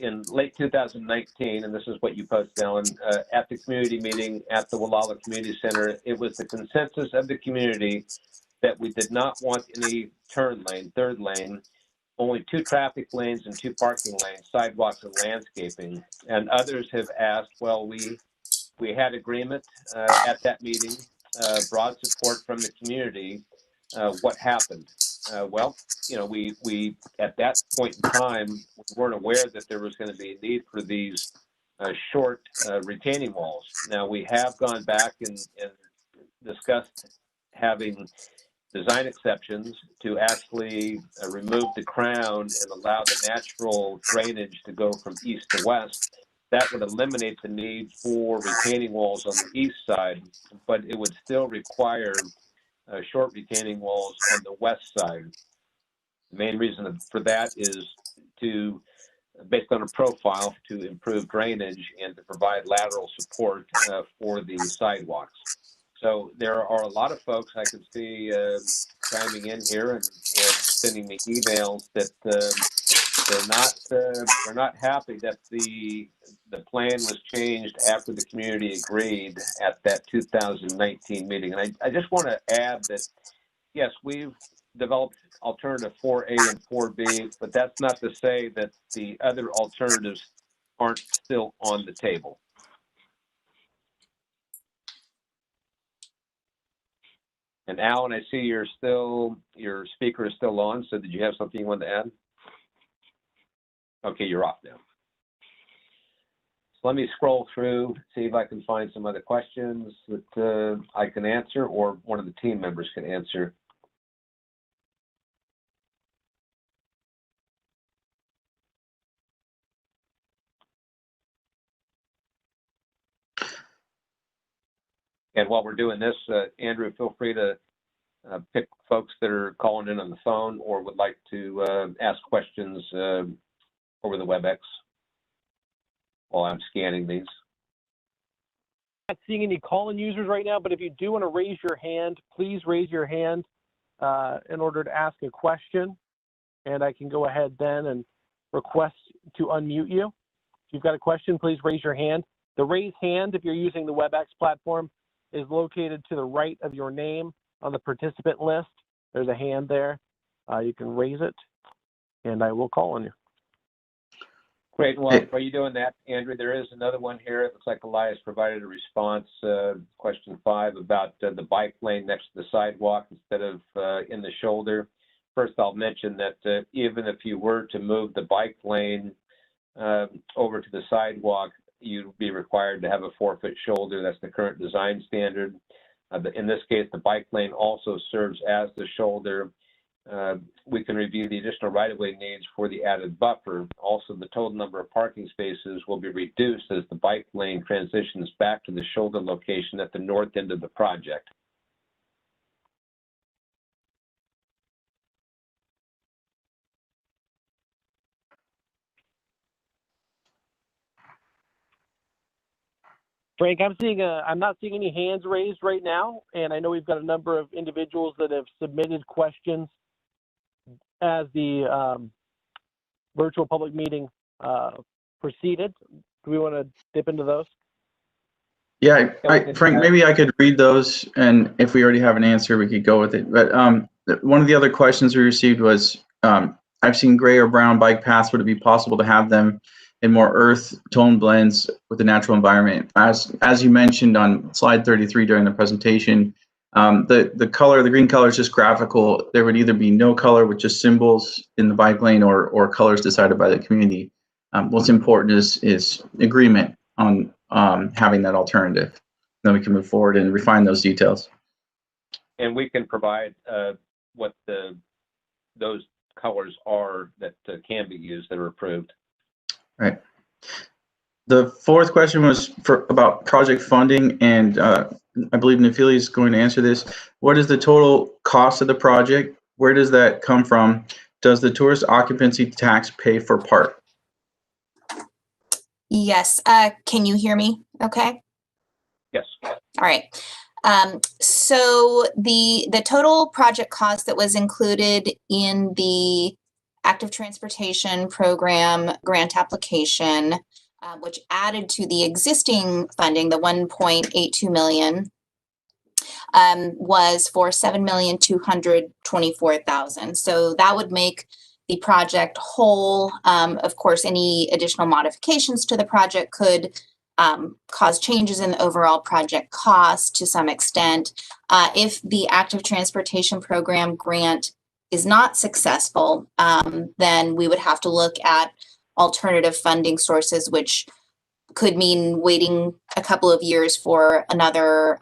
late 2019, and this is what you posted, Alan, at the community meeting at the Gualala Community Center. It was the consensus of the community that we did not want any turn lane, third lane, only 2 traffic lanes and 2 parking lanes, sidewalks and landscaping. And others have asked, well, we had agreement at that meeting, broad support from the community. What happened? Well, you know, we at that point in time we weren't aware that there was going to be a need for these short retaining walls. Now we have gone back and discussed having design exceptions to actually remove the crown and allow the natural drainage to go from east to west. That would eliminate the need for retaining walls on the east side, but it would still require short retaining walls on the west side. The main reason for that is to, based on a profile, to improve drainage and to provide lateral support for the sidewalks. So there are a lot of folks I can see chiming in here and sending me emails that they're not happy that the plan was changed after the community agreed at that 2019 meeting. And I just want to add that, yes, we've developed alternative 4A and 4B, but that's not to say that the other alternatives aren't still on the table. And Alan, I see your speaker is still on. So did you have something you wanted to add? Okay, you're off now. let me scroll through, see if I can find some other questions that I can answer or one of the team members can answer. And while we're doing this, Andrew, feel free to pick folks that are calling in on the phone or would like to ask questions over the WebEx while I'm scanning these. Not seeing any call-in users right now, but if you do want to raise your hand, please raise your hand in order to ask a question, and I can go ahead then and request to unmute you. If you've got a question, please raise your hand. The raise hand, if you're using the WebEx platform, is located to the right of your name on the participant list. There's a hand there. You can raise it, and I will call on you. Great. Well, while you're doing that, Andrew, there is another one here. It looks like Elias provided a response, question 5, about the bike lane next to the sidewalk instead of in the shoulder. First, I'll mention that even if you were to move the bike lane over to the sidewalk, you'd be required to have a 4-foot shoulder. That's the current design standard. In this case, the bike lane also serves as the shoulder. We can review the additional right-of-way needs for the added buffer. Also, the total number of parking spaces will be reduced as the bike lane transitions back to the shoulder location at the north end of the project. Frank, I'm not seeing any hands raised right now, and I know we've got a number of individuals that have submitted questions as the virtual public meeting proceeded. Do we want to dip into those? Yeah, Frank, maybe I could read those, and if we already have an answer, we could go with it. But one of the other questions we received was, I've seen gray or brown bike paths. Would it be possible to have them in more earth tone blends with the natural environment? As you mentioned on slide 33 during the presentation, the color, the green color is just graphical. There would either be no color with just symbols in the bike lane or colors decided by the community. What's important is agreement on having that alternative. Then we can move forward and refine those details. And we can provide what those colors are that can be used that are approved. Right. The fourth question was about project funding, and I believe Nafili is going to answer this. What is the total cost of the project? Where does that come from? Does the tourist occupancy tax pay for part? Yes. Can you hear me okay? Yes. All right. So the total project cost that was included in the Active Transportation Program grant application, which added to the existing funding, the $1.82 million, was for $7,224,000. So that would make the project whole. Of course, any additional modifications to the project could cause changes in the overall project cost to some extent. If the Active Transportation Program grant is not successful, then we would have to look at alternative funding sources, which could mean waiting a couple of years for another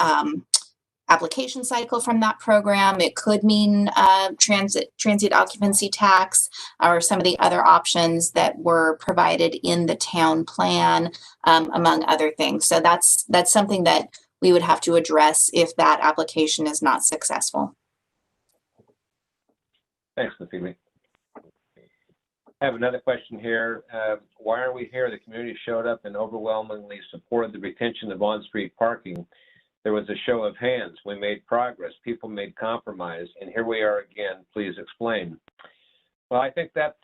application cycle from that program. It could mean transient occupancy tax or some of the other options that were provided in the town plan, among other things. So that's something that we would have to address if that application is not successful. Thanks, Nafili. I have another question here. Why are we here? The community showed up and overwhelmingly supported the retention of on-street parking. There was a show of hands. We made progress. People made compromise. And here we are again. Please explain. Well, I think that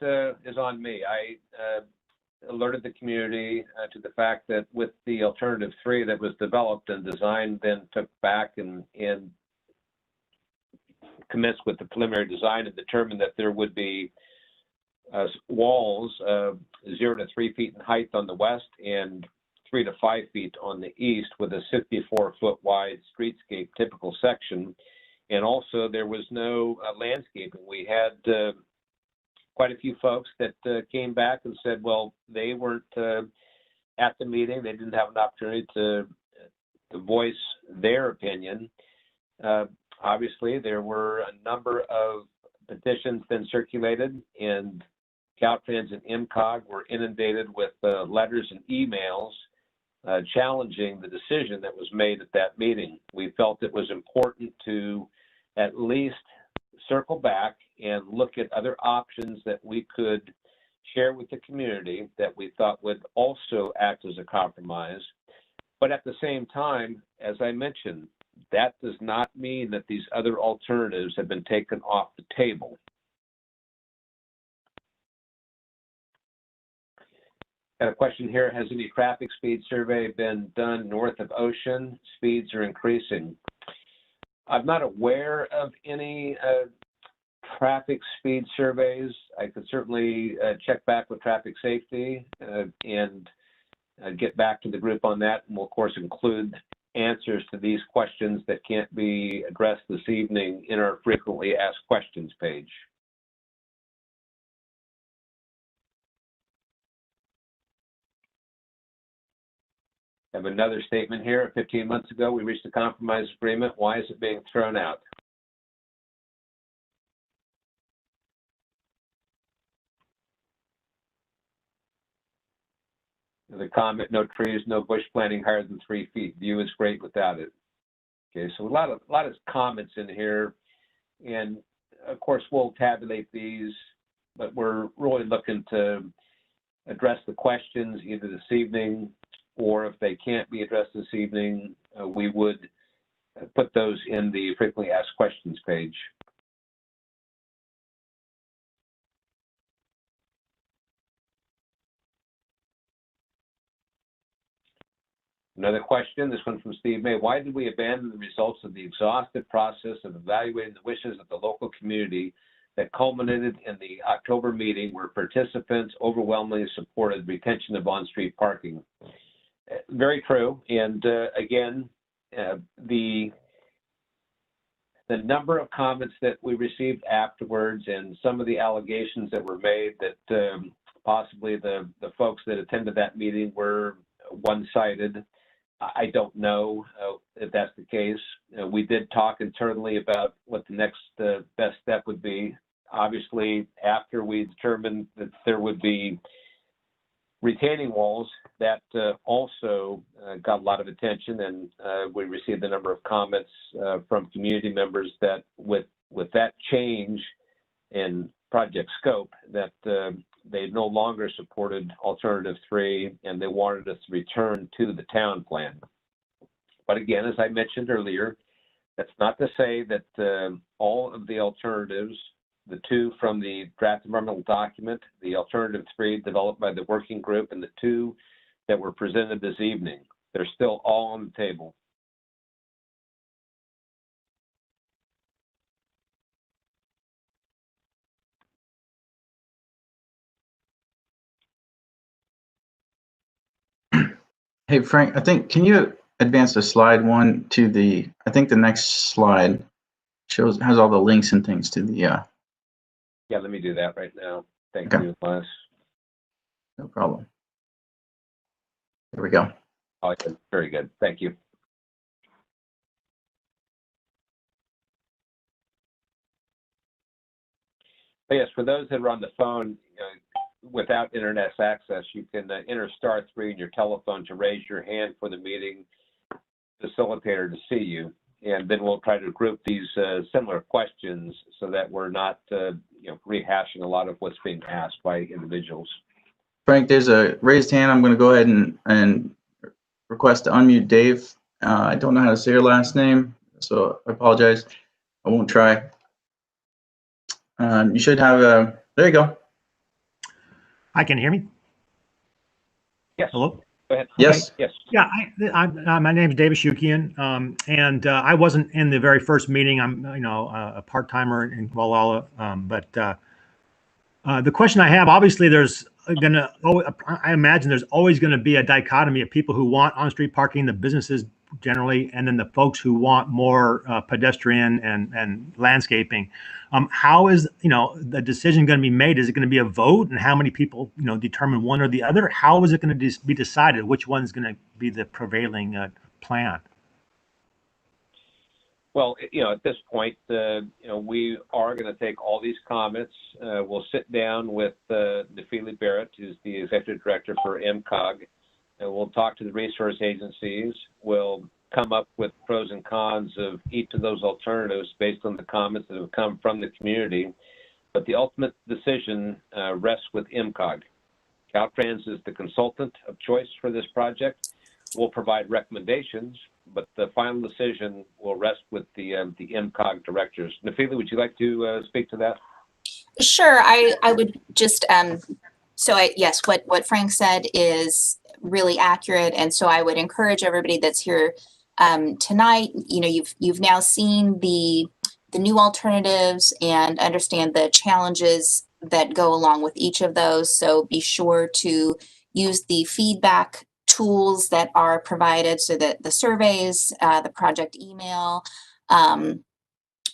is on me. I alerted the community to the fact that with the alternative 3 that was developed and designed, then took back and commenced with the preliminary design and determined that there would be walls 0 to 3 feet in height on the west and 3 to 5 feet on the east with a 54-foot wide streetscape typical section. And also there was no landscaping. We had quite a few folks that came back and said, well, they weren't at the meeting. They didn't have an opportunity to voice their opinion. Obviously, there were a number of petitions then circulated, and Caltrans and MCOG were inundated with letters and emails challenging the decision that was made at that meeting. We felt it was important to at least circle back and look at other options that we could share with the community that we thought would also act as a compromise. But at the same time, as I mentioned, that does not mean that these other alternatives have been taken off the table. Got a question here. Has any traffic speed survey been done north of Ocean? Speeds are increasing. I'm not aware of any traffic speed surveys. I could certainly check back with traffic safety and get back to the group on that. And we'll, of course, include answers to these questions that can't be addressed this evening in our frequently asked questions page. I have another statement here. 15 months ago, we reached a compromise agreement. Why is it being thrown out? The comment, no trees, no bush planting higher than 3 feet. View is great without it. Okay, so a lot of comments in here. And of course, we'll tabulate these, but we're really looking to address the questions either this evening, or if they can't be addressed this evening, we would put those in the frequently asked questions page. Another question, this one from Steve May. Why did we abandon the results of the exhaustive process of evaluating the wishes of the local community that culminated in the October meeting where participants overwhelmingly supported retention of on-street parking? Very true. And again, the number of comments that we received afterwards and some of the allegations that were made that possibly the folks that attended that meeting were one-sided, I don't know if that's the case. We did talk internally about what the next best step would be. Obviously, after we determined that there would be retaining walls, that also got a lot of attention, and we received a number of comments from community members that with that change in project scope, that they no longer supported alternative 3, and they wanted us to return to the town plan. But again, as I mentioned earlier, that's not to say that all of the alternatives, the 2 from the draft environmental document, the alternative 3 developed by the working group, and the 2 that were presented this evening, they're still all on the table. Hey, Frank, I think, can you advance the slide 1 to the, I think the next slide has all the links and things to the, Yeah, let me do that right now. Thank Okay. you, Les. No problem. There we go. Oh, yeah, very good. Thank you. But yes, for those that are on the phone, without internet access, you can enter *3 in your telephone to raise your hand for the meeting facilitator to see you. And then we'll try to group these similar questions so that we're not rehashing a lot of what's being asked by individuals. Frank, there's a raised hand. I'm going to go ahead and request to unmute Dave. I don't know how to say your last name, so I apologize. I won't try. You should have a, there you go. Hi, can you hear me? Yes. Hello? Go ahead. Yes. Okay. Yes. Yeah, my name is David Shukian, and I wasn't in the very first meeting. I'm, a part-timer in Gualala, but the question I have, obviously, I imagine there's always going to be a dichotomy of people who want on-street parking, the businesses generally, and then the folks who want more pedestrian and landscaping. How is, the decision going to be made? Is it going to be a vote, and how many people, determine one or the other? How is it going to be decided which one's going to be the prevailing plan? Well, at this point, we are going to take all these comments. We'll sit down with Nephili Barrett, who's the executive director for MCOG, and we'll talk to the resource agencies. We'll come up with pros and cons of each of those alternatives based on the comments that have come from the community. But the ultimate decision rests with MCOG. Caltrans is the consultant of choice for this project. We'll provide recommendations, but the final decision will rest with the MCOG directors. Nephili, would you like to speak to that? Sure. I would just yes, what Frank said is really accurate, and so I would encourage everybody that's here tonight. You've now seen the new alternatives and understand the challenges that go along with each of those. So be sure to use the feedback tools that are provided, so that the surveys, the project email,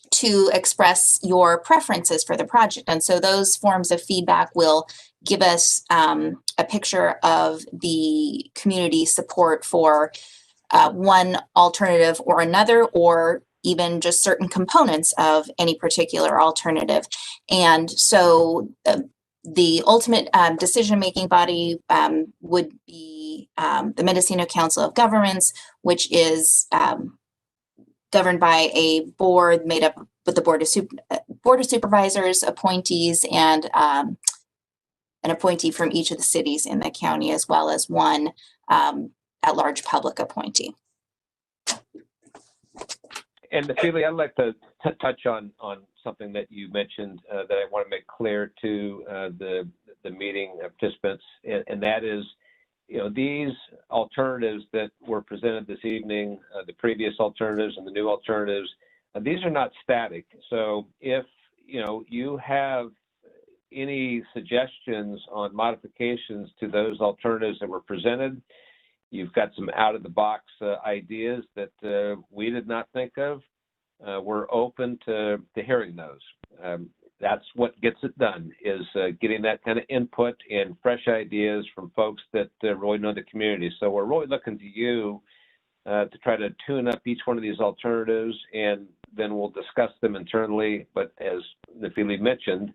to express your preferences for the project. And so those forms of feedback will give us a picture of the community support for one alternative or another, or even just certain components of any particular alternative. And so the ultimate decision-making body would be the Mendocino Council of Governments, which is governed by a board made up with the Board of Supervisors, appointees, and an appointee from each of the cities in the county, as well as one at-large public appointee. And Nephili, I'd like to touch on something that you mentioned that I want to make clear to the meeting participants, and that is, these alternatives that were presented this evening, the previous alternatives and the new alternatives, these are not static. So if you have any suggestions on modifications to those alternatives that were presented, you've got some out-of-the-box ideas that we did not think of, we're open to hearing those. That's what gets it done, is getting that kind of input and fresh ideas from folks that really know the community. So we're really looking to you to try to tune up each one of these alternatives, and then we'll discuss them internally. But as Nephili mentioned,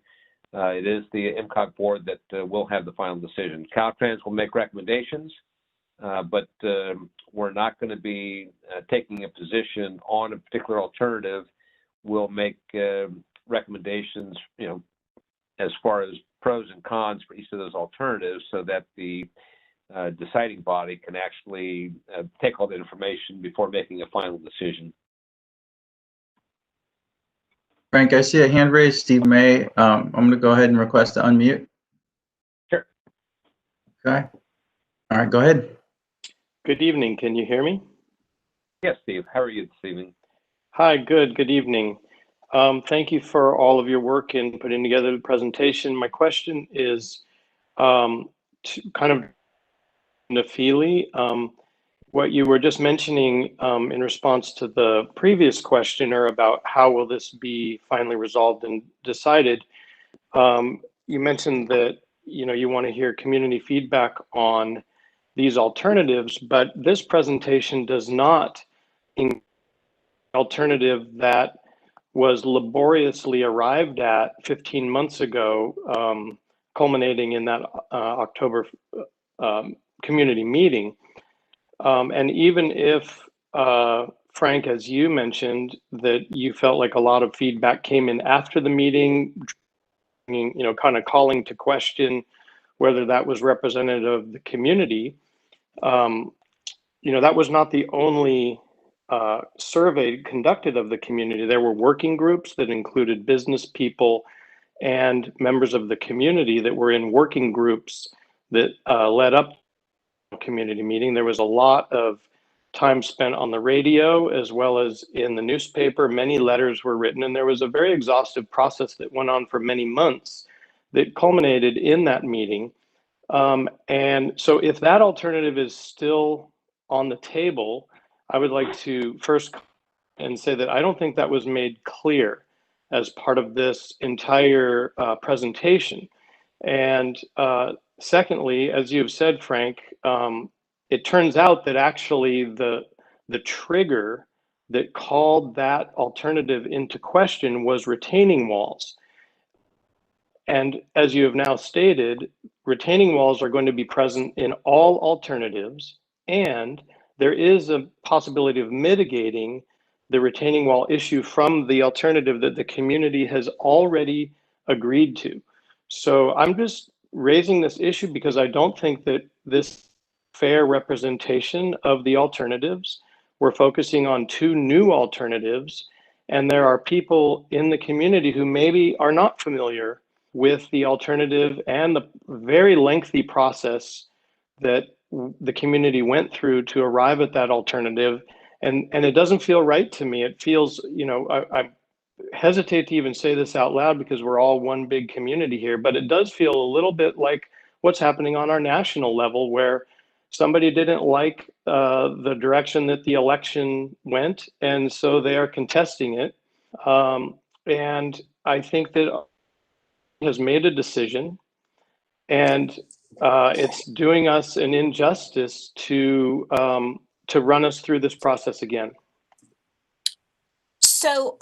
it is the MCOG board that will have the final decision. Caltrans will make recommendations, but we're not going to be taking a position on a particular alternative. We'll make recommendations, as far as pros and cons for each of those alternatives, so that the deciding body can actually take all the information before making a final decision. Frank, I see a hand raised. Steve May. I'm going to go ahead and request to unmute. Sure. Okay. All right, go ahead. Good evening. Can you hear me? Yes, Steve. How are you this evening? Hi, good. Good evening. Thank you for all of your work in putting together the presentation. My question is to kind of Nephili, what you were just mentioning in response to the previous questioner about how will this be finally resolved and decided. You mentioned that you want to hear community feedback on these alternatives, but this presentation does not include an alternative that was laboriously arrived at 15 months ago, culminating in that October community meeting. And even if, Frank, as you mentioned, that you felt like a lot of feedback came in after the meeting, kind of calling to question whether that was representative of the community, that was not the only survey conducted of the community. There were working groups that included business people and members of the community that were in working groups that led up to the community meeting. There was a lot of time spent on the radio as well as in the newspaper. Many letters were written, and there was a very exhaustive process that went on for many months that culminated in that meeting. And so if that alternative is still on the table, I would like to first and say that I don't think that was made clear as part of this entire presentation. And secondly, as you've said, Frank, it turns out that actually the trigger that called that alternative into question was retaining walls. And as you have now stated, retaining walls are going to be present in all alternatives, and there is a possibility of mitigating the retaining wall issue from the alternative that the community has already agreed to. So I'm just raising this issue because I don't think that this fair representation of the alternatives. We're focusing on two new alternatives, and there are people in the community who maybe are not familiar with the alternative and the very lengthy process that the community went through to arrive at that alternative. And it doesn't feel right to me. It feels, you know, I hesitate to even say this out loud because we're all one big community here, but it does feel a little bit like what's happening on our national level, where somebody didn't like the direction that the election went, and so they are contesting it. And I think that has made a decision, and it's doing us an injustice to run us through this process again. So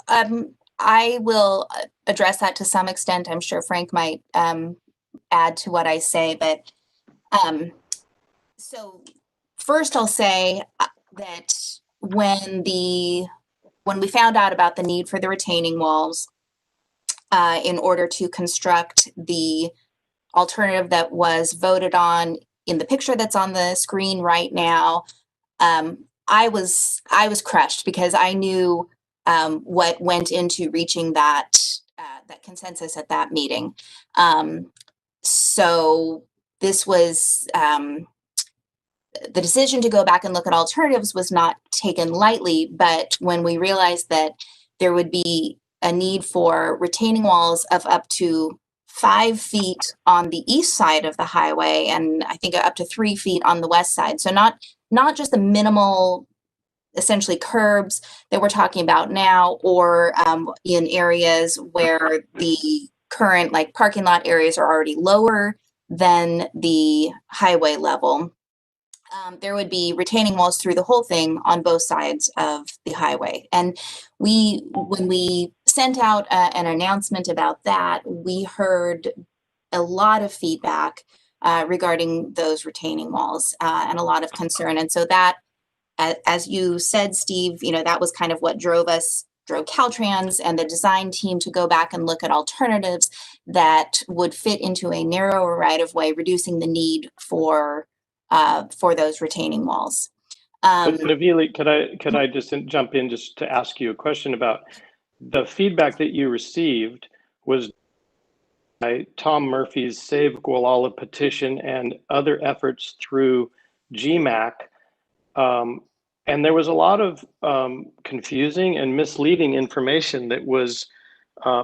I will address that to some extent. I'm sure Frank might add to what I say, but so first I'll say that when we found out about the need for the retaining walls in order to construct the alternative that was voted on in the picture that's on the screen right now, I was crushed because I knew what went into reaching that consensus at that meeting. So this was the decision to go back and look at alternatives was not taken lightly, but when we realized that there would be a need for retaining walls of up to 5 feet on the east side of the highway, and I think up to 3 feet on the west side. So not just the minimal, essentially curbs that we're talking about now, or in areas where the current like parking lot areas are already lower than the highway level. There would be retaining walls through the whole thing on both sides of the highway. And when we sent out an announcement about that, we heard a lot of feedback regarding those retaining walls and a lot of concern. And so that, as you said, Steve, you know, that was kind of what drove Caltrans and the design team to go back and look at alternatives that would fit into a narrower right of way, reducing the need for those retaining walls. Navili, could I just jump in just to ask you a question about the feedback that you received was by Tom Murphy's Save Gualala petition and other efforts through GMAC. And there was a lot of confusing and misleading information that was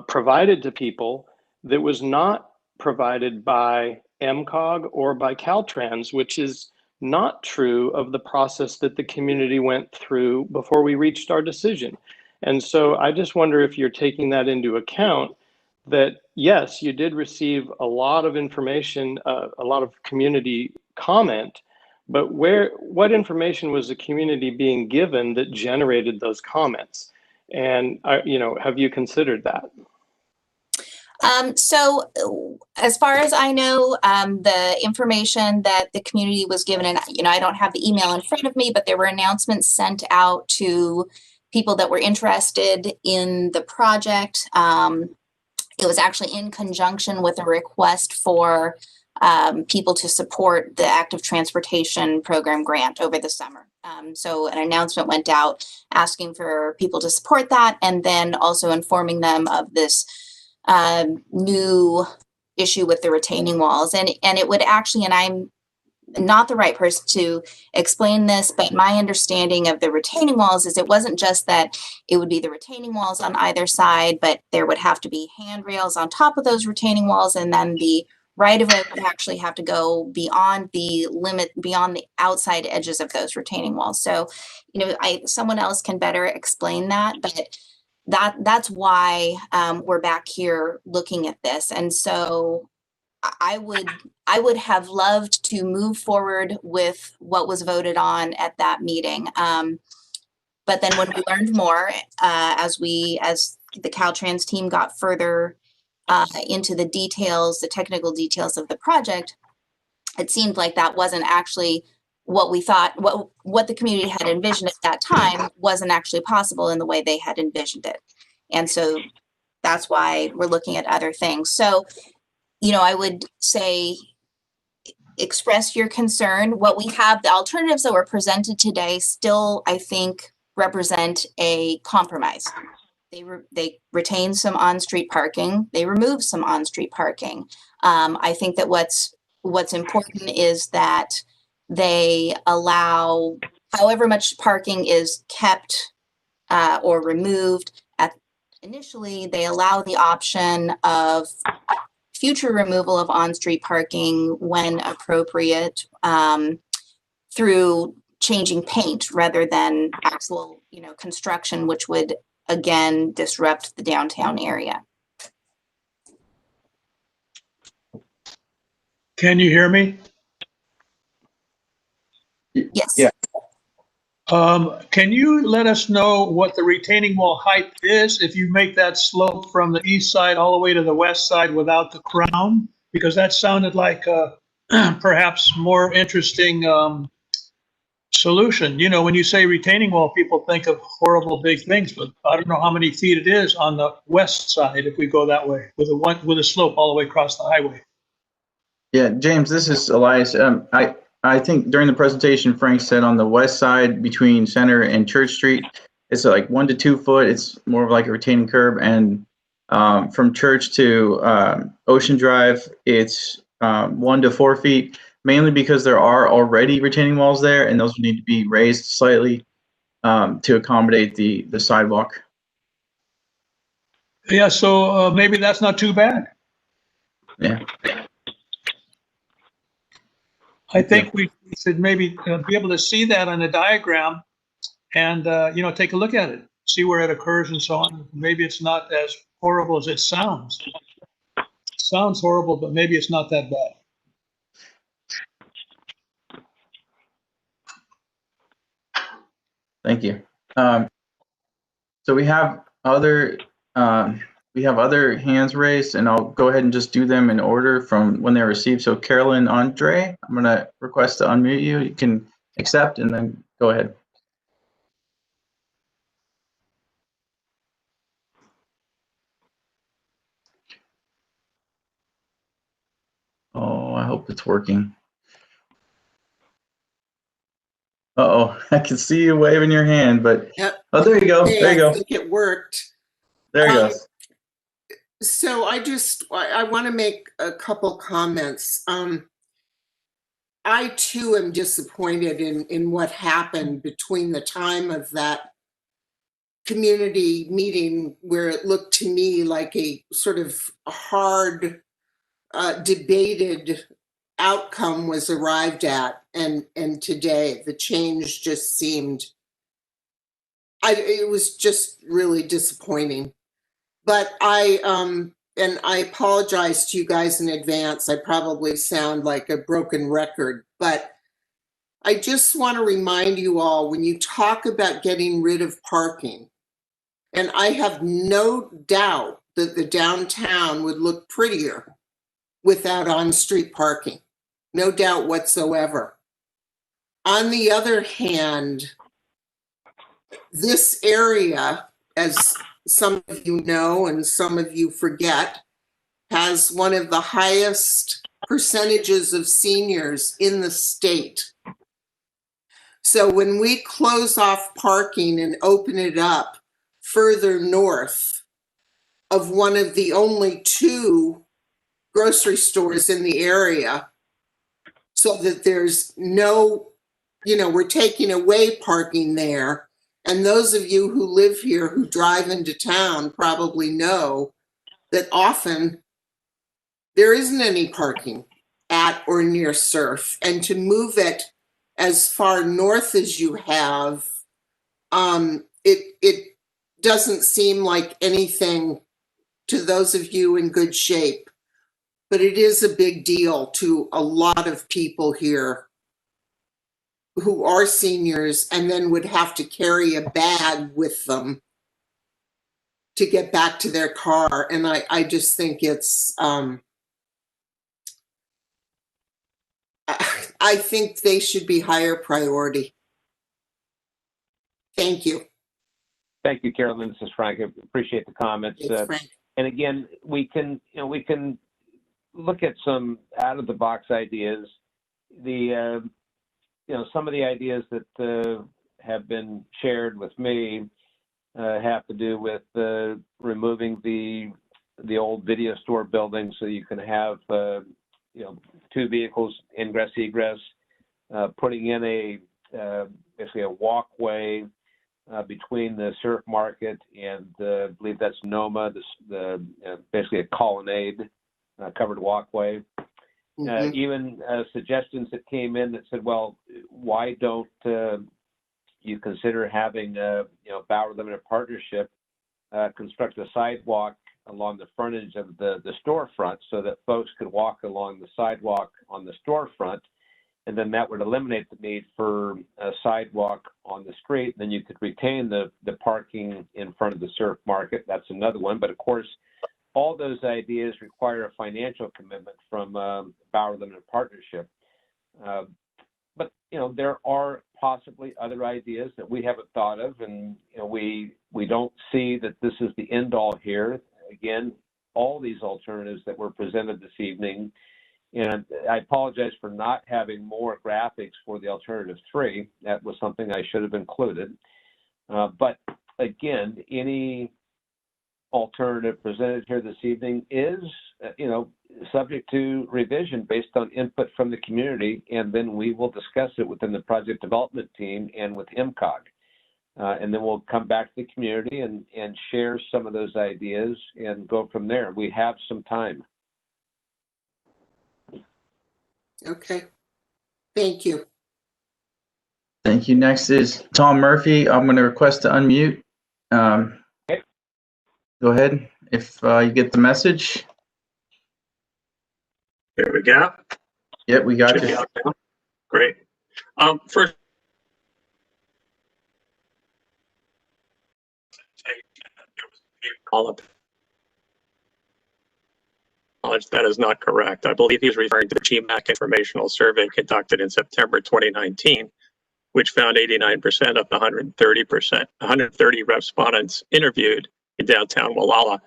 provided to people that was not provided by MCOG or by Caltrans, which is not true of the process that the community went through before we reached our decision. And so I just wonder if you're taking that into account, that yes, you did receive a lot of information, a lot of community comment, but what information was the community being given that generated those comments? And have you considered that? So as far as I know, the information that the community was given, and I don't have the email in front of me, but there were announcements sent out to people that were interested in the project. It was actually in conjunction with a request for people to support the Active Transportation Program grant over the summer. So an announcement went out asking for people to support that, and then also informing them of this new issue with the retaining walls. And it would actually, and I'm not the right person to explain this, but my understanding of the retaining walls is it wasn't just that it would be the retaining walls on either side, but there would have to be handrails on top of those retaining walls, and then the right of way would actually have to go beyond the limit, beyond the outside edges of those retaining walls. So, you know, someone else can better explain that, but that's why we're back here looking at this. And so I would have loved to move forward with what was voted on at that meeting. But then when we learned more, as the Caltrans team got further into the details, the technical details of the project, it seemed like that wasn't actually what we thought, what the community had envisioned at that time wasn't actually possible in the way they had envisioned it. And so that's why we're looking at other things. So, you know, I would say express your concern. What we have, the alternatives that were presented today still, I think, represent a compromise. They retain some on-street parking. They remove some on-street parking. I think that what's important is that they allow however much parking is kept or removed. Initially, they allow the option of future removal of on-street parking when appropriate through changing paint rather than actual, you know, construction, which would again disrupt the downtown area. Can you hear me? Yes. Yeah. Can you let us know what the retaining wall height is if you make that slope from the east side all the way to the west side without the crown? Because that sounded like a perhaps more interesting solution. You know, when you say retaining wall, people think of horrible big things, but I don't know how many feet it is on the west side if we go that way with a slope all the way across the highway. Yeah, James, this is Elias. I think during the presentation, Frank said on the west side between Center and Church Street, it's like 1 to 2 foot. It's more of like a retaining curb. And from Church to Ocean Drive, it's 1 to 4 feet, mainly because there are already retaining walls there, and those would need to be raised slightly to accommodate the sidewalk. Yeah, so maybe that's not too bad. Yeah. I think we should maybe be able to see that on a diagram and, you know, take a look at it, see where it occurs and so on. Maybe it's not as horrible as it sounds. It sounds horrible, but maybe it's not that bad. Thank you. So we have other hands raised, and I'll go ahead and just do them in order from when they're received. So Carolyn Andre, I'm going to request to unmute you. You can accept and then go ahead. Oh, I hope it's working. Uh-oh, I can see you waving your hand, but Yep. Oh, there you go. Hey, There you go. I think it worked. There it goes. So I want to make a couple comments. I too am disappointed in what happened between the time of that community meeting where it looked to me like a sort of hard debated outcome was arrived at, and today the change just seemed, it was just really disappointing. But and I apologize to you guys in advance. I probably sound like a broken record, but I just want to remind you all, when you talk about getting rid of parking, and I have no doubt that the downtown would look prettier without on-street parking. No doubt whatsoever. On the other hand, this area, as some of you know and some of you forget, has one of the highest percentages of seniors in the state. So when we close off parking and open it up further north of one of the only 2 grocery stores in the area, so that there's no, you know, we're taking away parking there. And those of you who live here, who drive into town, probably know that often there isn't any parking at or near Surf, and to move it as far north as you have, it doesn't seem like anything to those of you in good shape, but it is a big deal to a lot of people here who are seniors and then would have to carry a bag with them to get back to their car. And I just think it's, I think they should be higher priority. Thank you. Thank you, Carolyn. This is Frank. I appreciate the comments. Frank. And again, we can look at some out of the box ideas. Some of the ideas that have been shared with me have to do with removing the old video store building so you can have two vehicles, ingress, egress, putting in basically a walkway between the Surf Market and I believe that's Noma, basically a colonnade, covered walkway. Mm-hmm. Even suggestions that came in that said, well, why don't you consider having Bauer Limited Partnership construct a sidewalk along the frontage of the storefront so that folks could walk along the sidewalk on the storefront, and then that would eliminate the need for a sidewalk on the street. Then you could retain the parking in front of the Surf Market. That's another one. But of course, all those ideas require a financial commitment from Bauer Limited Partnership. But there are possibly other ideas that we haven't thought of, and we don't see that this is the end all here. Again, all these alternatives that were presented this evening, and I apologize for not having more graphics for the alternative 3. That was something I should have included. But again, any alternative presented here this evening is, subject to revision based on input from the community, and then we will discuss it within the project development team and with MCOG. And then we'll come back to the community and share some of those ideas and go from there. We have some time. Okay. Thank you. Thank you. Next is Tom Murphy. I'm going to request to unmute. Okay. Go ahead if you get the message. There we go. Yep, we got you. Great. First, call up. That is not correct. I believe he's referring to the GMAC informational survey conducted in September 2019, which found 89% of the 130 respondents interviewed in downtown Gualala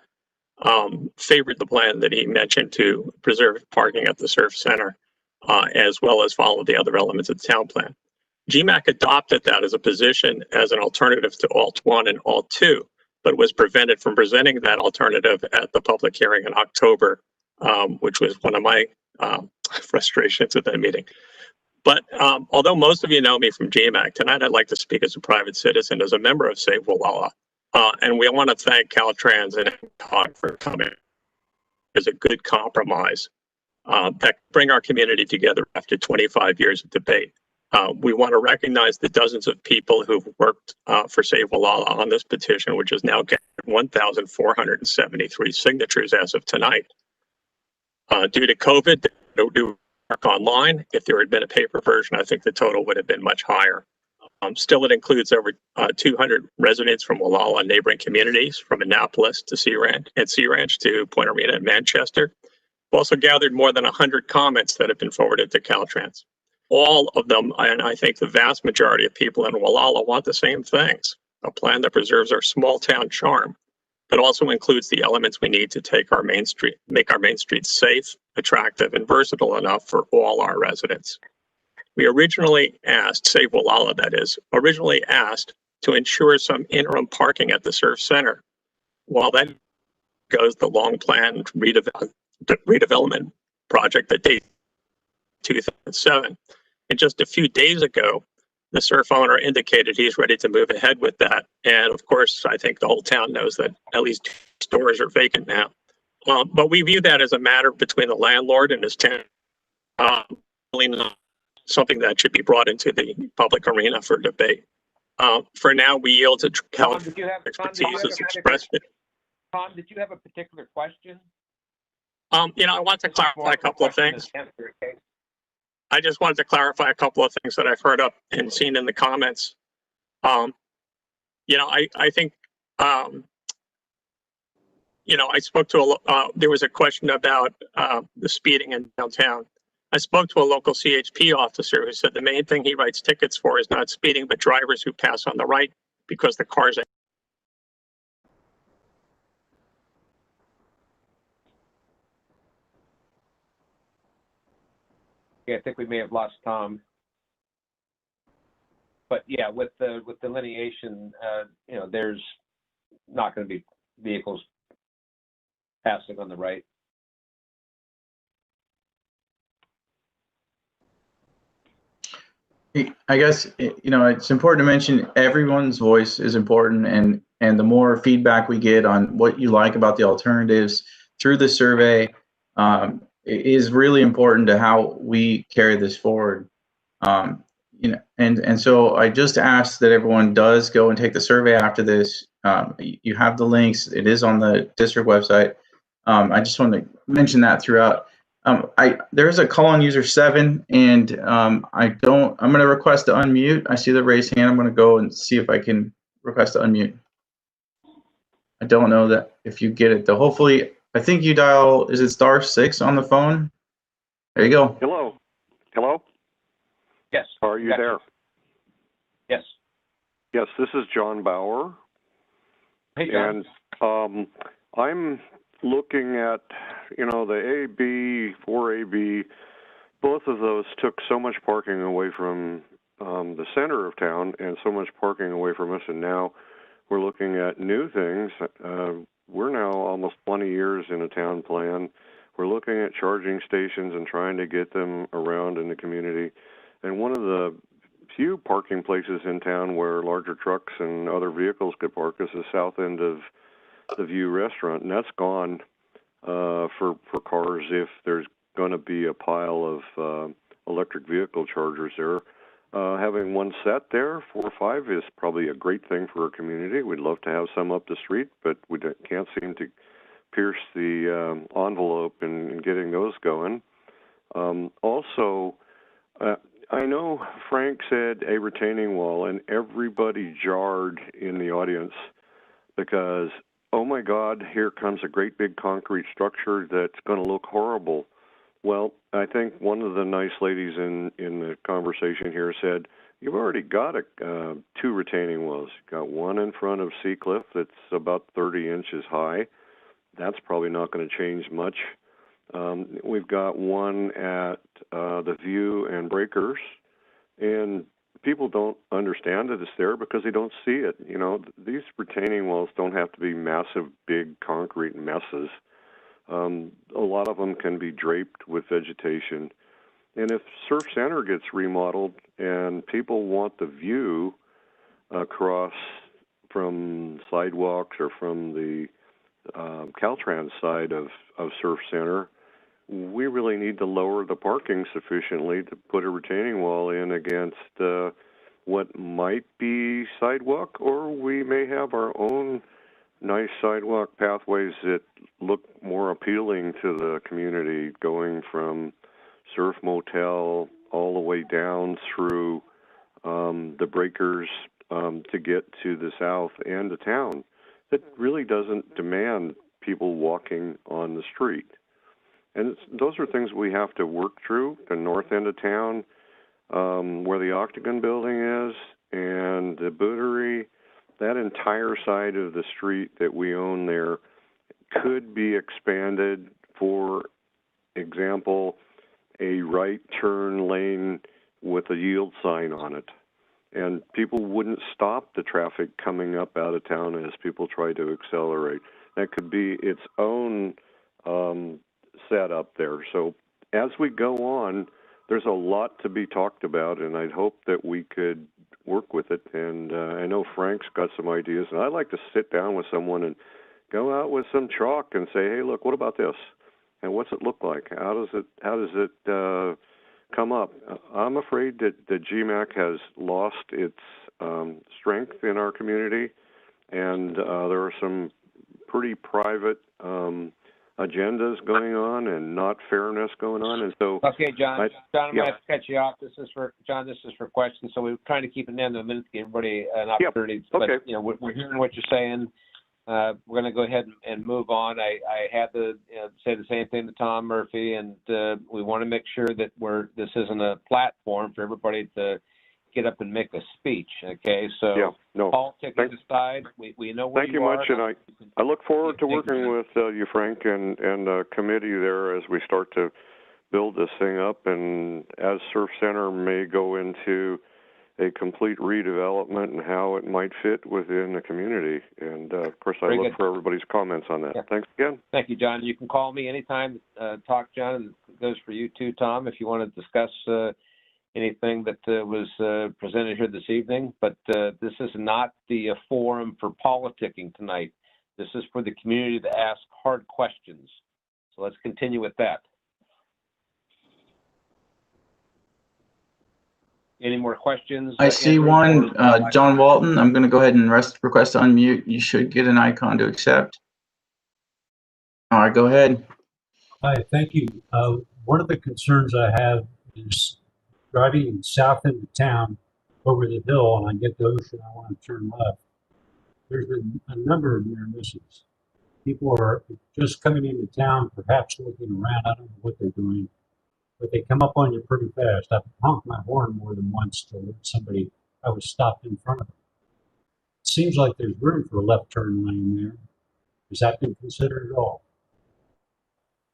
favored the plan that he mentioned to preserve parking at the Surf Center, as well as follow the other elements of the town plan. GMAC adopted that as a position as an alternative to Alt 1 and Alt 2, but was prevented from presenting that alternative at the public hearing in October, which was one of my frustrations at that meeting. But although most of you know me from GMAC, tonight I'd like to speak as a private citizen, as a member of Save Gualala. And we want to thank Caltrans and MCOG for coming as a good compromise that bring our community together after 25 years of debate. We want to recognize the dozens of people who've worked for Save Gualala on this petition, which is now getting 1,473 signatures as of tonight. Due to COVID, they do work online. If there had been a paper version, I think the total would have been much higher. Still, it includes over 200 residents from Gualala and neighboring communities, from Annapolis to Sea Ranch to Point Arena and Manchester. We've also gathered more than 100 comments that have been forwarded to Caltrans. All of them, and I think the vast majority of people in Gualala, want the same things: a plan that preserves our small town charm, but also includes the elements we need to make our main streets safe, attractive, and versatile enough for all our residents. We originally asked, Save Gualala that is, to ensure some interim parking at the Surf Center. While that goes the long planned redevelopment project that dates 2007. And just a few days ago, the Surf owner indicated he's ready to move ahead with that. And of course, I think the whole town knows that at least 2 stores are vacant now. But we view that as a matter between the landlord and his tenant. Really not something that should be brought into the public arena for debate. For now, we yield to Caltrans expertise as expressed. Tom, did you have a particular question? I want to clarify a couple of things. I just wanted to clarify a couple of things that I've heard up and seen in the comments. I think, I spoke to there was a question about the speeding in downtown. I spoke to a local CHP officer who said the main thing he writes tickets for is not speeding, but drivers who pass on the right because the cars are. Yeah, I think we may have lost Tom. But yeah, with the delineation, there's not going to be vehicles passing on the right. I guess, it's important to mention everyone's voice is important, and the more feedback we get on what you like about the alternatives through the survey is really important to how we carry this forward. And so I just ask that everyone does go and take the survey after this. You have the links. It is on the district website. I just want to mention that throughout. There's a call on user 7, and I'm going to request to unmute. I see the raised hand. I'm going to go and see if I can request to unmute. I don't know that if you get it though. Hopefully, I think you dial, is it *6 on the phone? There you go. Hello. Hello? Yes. Are you there? Yes. Yes, this is John Bauer. Hey, John. And I'm looking at, the AB, 4AB, both of those took so much parking away from the center of town and so much parking away from us, and now we're looking at new things. We're now almost 20 years in a town plan. We're looking at charging stations and trying to get them around in the community. And one of the few parking places in town where larger trucks and other vehicles could park is the south end of the View restaurant, and that's gone for cars if there's going to be a pile of electric vehicle chargers there. Having one set there, 4 or 5, is probably a great thing for our community. We'd love to have some up the street, but we can't seem to pierce the envelope in getting those going. Also, I know Frank said a retaining wall, and everybody jarred in the audience because, oh my God, here comes a great big concrete structure that's going to look horrible. Well, I think one of the nice ladies in the conversation here said, you've already got 2 retaining walls. You've got one in front of Seacliff that's about 30 inches high. That's probably not going to change much. We've got one at the View and Breakers, and people don't understand that it's there because they don't see it. These retaining walls don't have to be massive, big concrete messes. A lot of them can be draped with vegetation. And if Surf Center gets remodeled and people want the view across from sidewalks or from the Caltrans side of Surf Center, we really need to lower the parking sufficiently to put a retaining wall in against what might be sidewalk, or we may have our own nice sidewalk pathways that look more appealing to the community, going from Surf Motel all the way down through the Breakers to get to the south end of town. That really doesn't demand people walking on the street. And those are things we have to work through. The north end of town, where the Octagon building is, and the Bootery, that entire side of the street that we own there could be expanded. For example, a right turn lane with a yield sign on it. And people wouldn't stop the traffic coming up out of town as people try to accelerate. That could be its own setup there. So as we go on, there's a lot to be talked about, and I'd hope that we could work with it. And I know Frank's got some ideas, and I'd like to sit down with someone and go out with some chalk and say, hey, look, what about this? And what's it look like? How does it come up? I'm afraid that the GMAC has lost its strength in our community, and there are some pretty private agendas going on and not fairness going on. And so, okay, John, I'm yeah. going to have to cut you off. This is for questions. So we're trying to keep it down to a minute to give everybody an opportunity. Yep. Okay. But we're hearing what you're saying. We're going to go ahead and move on. I had to say the same thing to Tom Murphy, and we want to make sure that this isn't a platform for everybody to get up and make a speech. Okay, so yeah, no. Politics aside, we know where Thank you much, and I look forward to working with you, Frank, and the committee there as we start to build this thing up, and as Surf Center may go into a complete redevelopment and how it might fit within the community. And of course, I look for everybody's comments on that. Yeah. Thanks again. Thank you, John. You can call me anytime. Talk, John, and it goes for you too, Tom, if you want to discuss anything that was presented here this evening. But this is not the forum for politicking tonight. This is for the community to ask hard questions. So let's continue with that. Any more questions? I see Andrew, one, John Walton. I'm going to go ahead and request to unmute. You should get an icon to accept. All right, go ahead. Hi, thank you. One of the concerns I have is driving south into town over the hill, and I get the ocean, I want to turn left. There's been a number of near misses. People are just coming into town, perhaps looking around. I don't know what they're doing, but they come up on you pretty fast. I've honked my horn more than once to let somebody I was stopped in front of them. It seems like there's room for a left turn lane there. Has that been considered at all?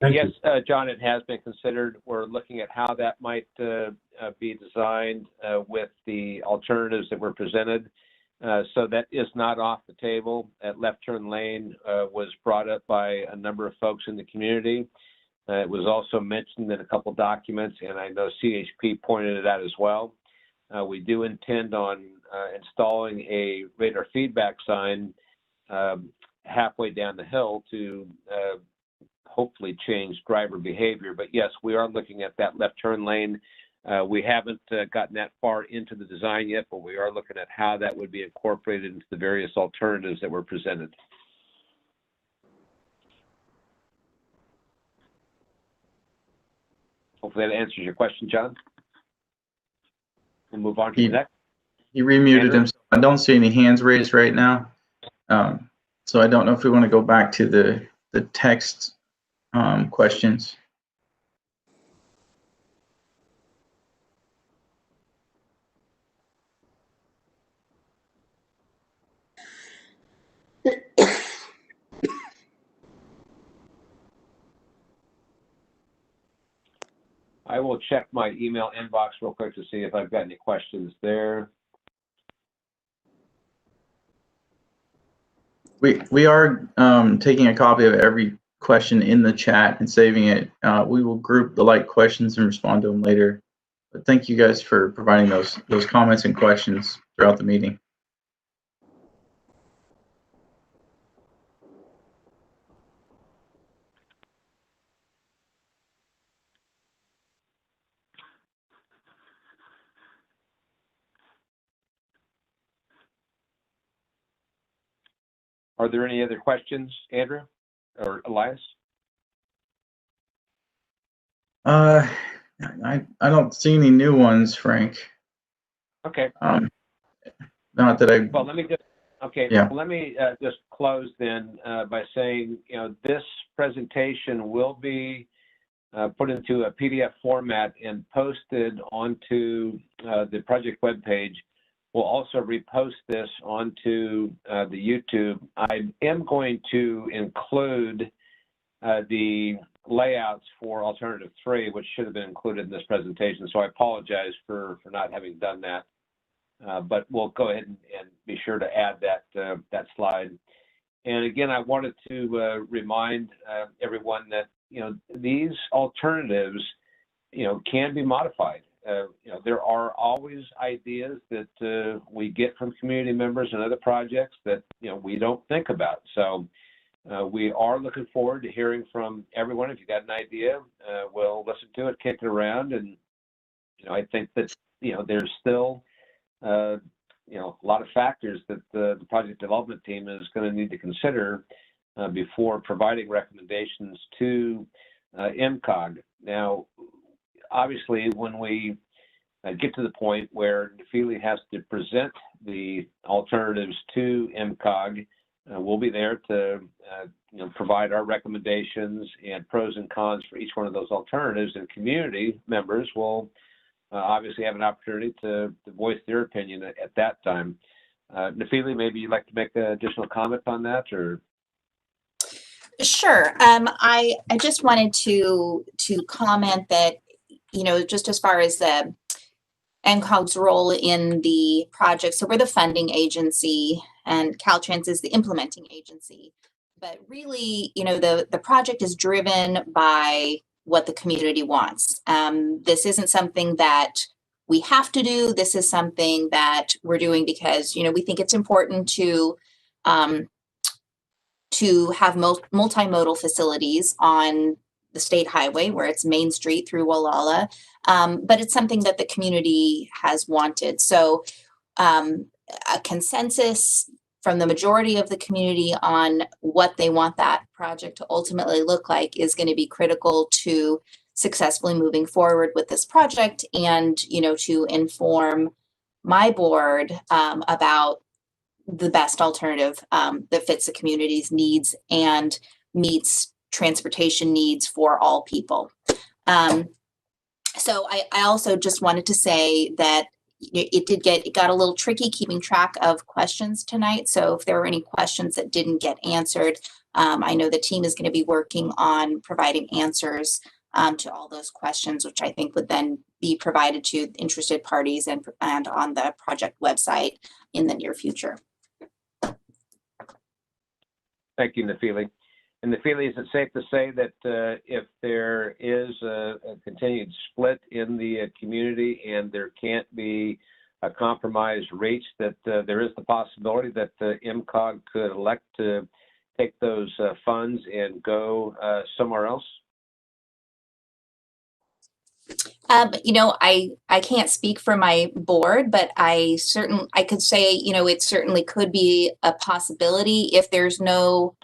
Yes, John, it has been considered. We're looking at how that might be designed with the alternatives that were presented. So that is not off the table. That left turn lane was brought up by a number of folks in the community. It was also mentioned in a couple documents, and I know CHP pointed it out as well. We do intend on installing a radar feedback sign halfway down the hill to hopefully change driver behavior. But yes, we are looking at that left turn lane. We haven't gotten that far into the design yet, but we are looking at how that would be incorporated into the various alternatives that were presented. Hopefully that answers your question, John. We'll move on to the next. He remuted himself. I don't see any hands raised right now. So I don't know if we want to go back to the text questions. I will check my email inbox real quick to see if I've got any questions there. We are taking a copy of every question in the chat and saving it. We will group the like questions and respond to them later. But thank you guys for providing those comments and questions throughout the meeting. Are there any other questions, Andrew or Elias? I don't see any new ones, Frank. Okay. Not that I. Well, let me just. Okay. Yeah. Let me just close then by saying, this presentation will be put into a PDF format and posted onto the project webpage. We'll also repost this onto the YouTube. I am going to include the layouts for alternative 3, which should have been included in this presentation. So I apologize for not having done that. But we'll go ahead and be sure to add that slide. And again, I wanted to remind everyone that these alternatives can be modified. There are always ideas that we get from community members and other projects that we don't think about. So We are looking forward to hearing from everyone. If you got an idea, we'll listen to it, kick it around, and I think that there's still a lot of factors that the project development team is going to need to consider before providing recommendations to MCOG. Now, obviously, when we get to the point where Nephili has to present the alternatives to MCOG, we'll be there to provide our recommendations and pros and cons for each one of those alternatives, and community members will obviously have an opportunity to voice their opinion at that time. Nephili, maybe you'd like to make an additional comment on that, or? Sure. I just wanted to comment that, just as far as the MCOG's role in the project, so we're the funding agency and Caltrans is the implementing agency. But really, the project is driven by what the community wants. This isn't something that we have to do. This is something that we're doing because, we think it's important to have multimodal facilities on the state highway where it's Main Street through Gualala, but it's something that the community has wanted. So a consensus from the majority of the community on what they want that project to ultimately look like is going to be critical to successfully moving forward with this project and, to inform my board about the best alternative that fits the community's needs and meets transportation needs for all people. So I also just wanted to say that it got a little tricky keeping track of questions tonight. So if there were any questions that didn't get answered, I know the team is going to be working on providing answers to all those questions, which I think would then be provided to interested parties and on the project website in the near future. Thank you, Nephili. And Nephili, is it safe to say that if there is a continued split in the community and there can't be a compromise reached, that there is the possibility that MCOG could elect to take those funds and go somewhere else? I can't speak for my board, but I could say, it certainly could be a possibility if there's no,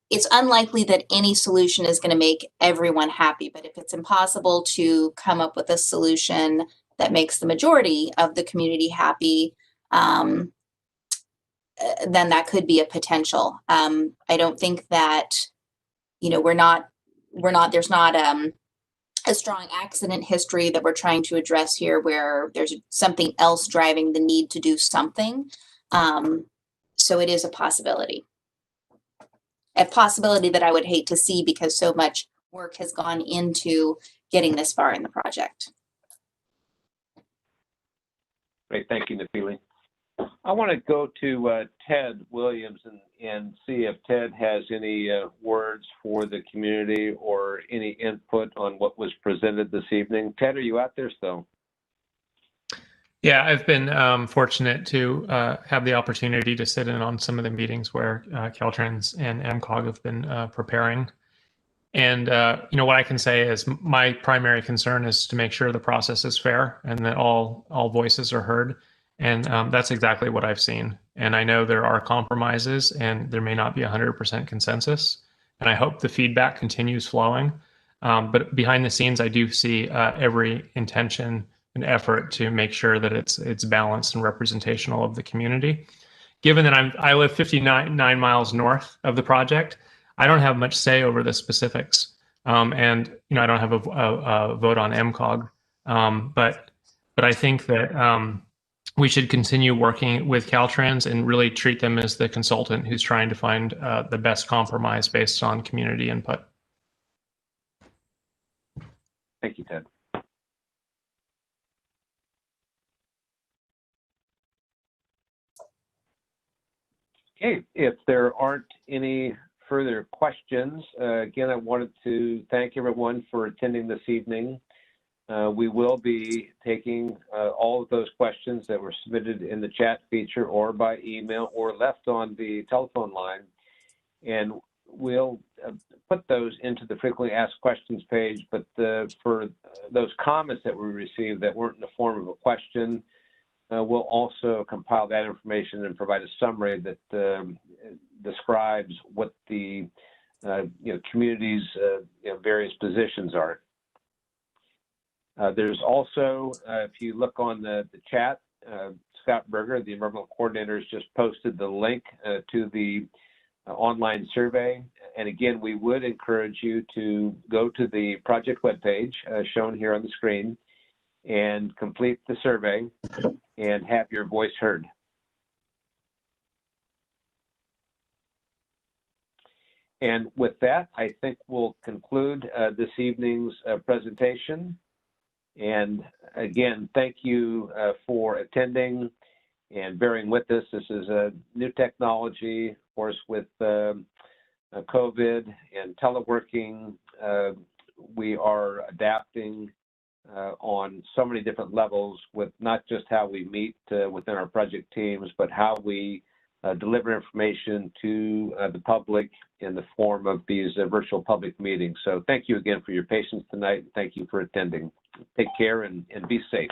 it's unlikely that any solution is going to make everyone happy, but if it's impossible to come up with a solution that makes the majority of the community happy, then that could be a potential. I don't think that, there's not a strong accident history that we're trying to address here where there's something else driving the need to do something. So it is a possibility that I would hate to see because so much work has gone into getting this far in the project. Great, thank you, Nephili. I want to go to Ted Williams and see if Ted has any words for the community or any input on what was presented this evening. Ted, are you out there still? Yeah, I've been fortunate to have the opportunity to sit in on some of the meetings where Caltrans and MCOG have been preparing. And, what I can say is my primary concern is to make sure the process is fair and that all voices are heard. And that's exactly what I've seen. And I know there are compromises and there may not be 100% consensus. And I hope the feedback continues flowing. But behind the scenes, I do see every intention and effort to make sure that it's balanced and representational of the community. Given that I live 59 miles north of the project, I don't have much say over the specifics. And I don't have a vote on MCOG. But I think that we should continue working with Caltrans and really treat them as the consultant who's trying to find the best compromise based on community input. Thank you, Ted. Okay, if there aren't any further questions, again, I wanted to thank everyone for attending this evening. We will be taking all of those questions that were submitted in the chat feature or by email or left on the telephone line, and we'll put those into the frequently asked questions page. But for those comments that we received that weren't in the form of a question, we'll also compile that information and provide a summary that describes what the community's various positions are. There's also, if you look on the chat, Scott Berger, the environmental coordinator, has just posted the link to the online survey. And again, we would encourage you to go to the project webpage shown here on the screen and complete the survey and have your voice heard. And with that, I think we'll conclude this evening's presentation. And again, thank you for attending and bearing with us. This is a new technology, of course, with COVID and teleworking. We are adapting on so many different levels with not just how we meet within our project teams, but how we deliver information to the public in the form of these virtual public meetings. So thank you again for your patience tonight. Thank you for attending. Take care and be safe.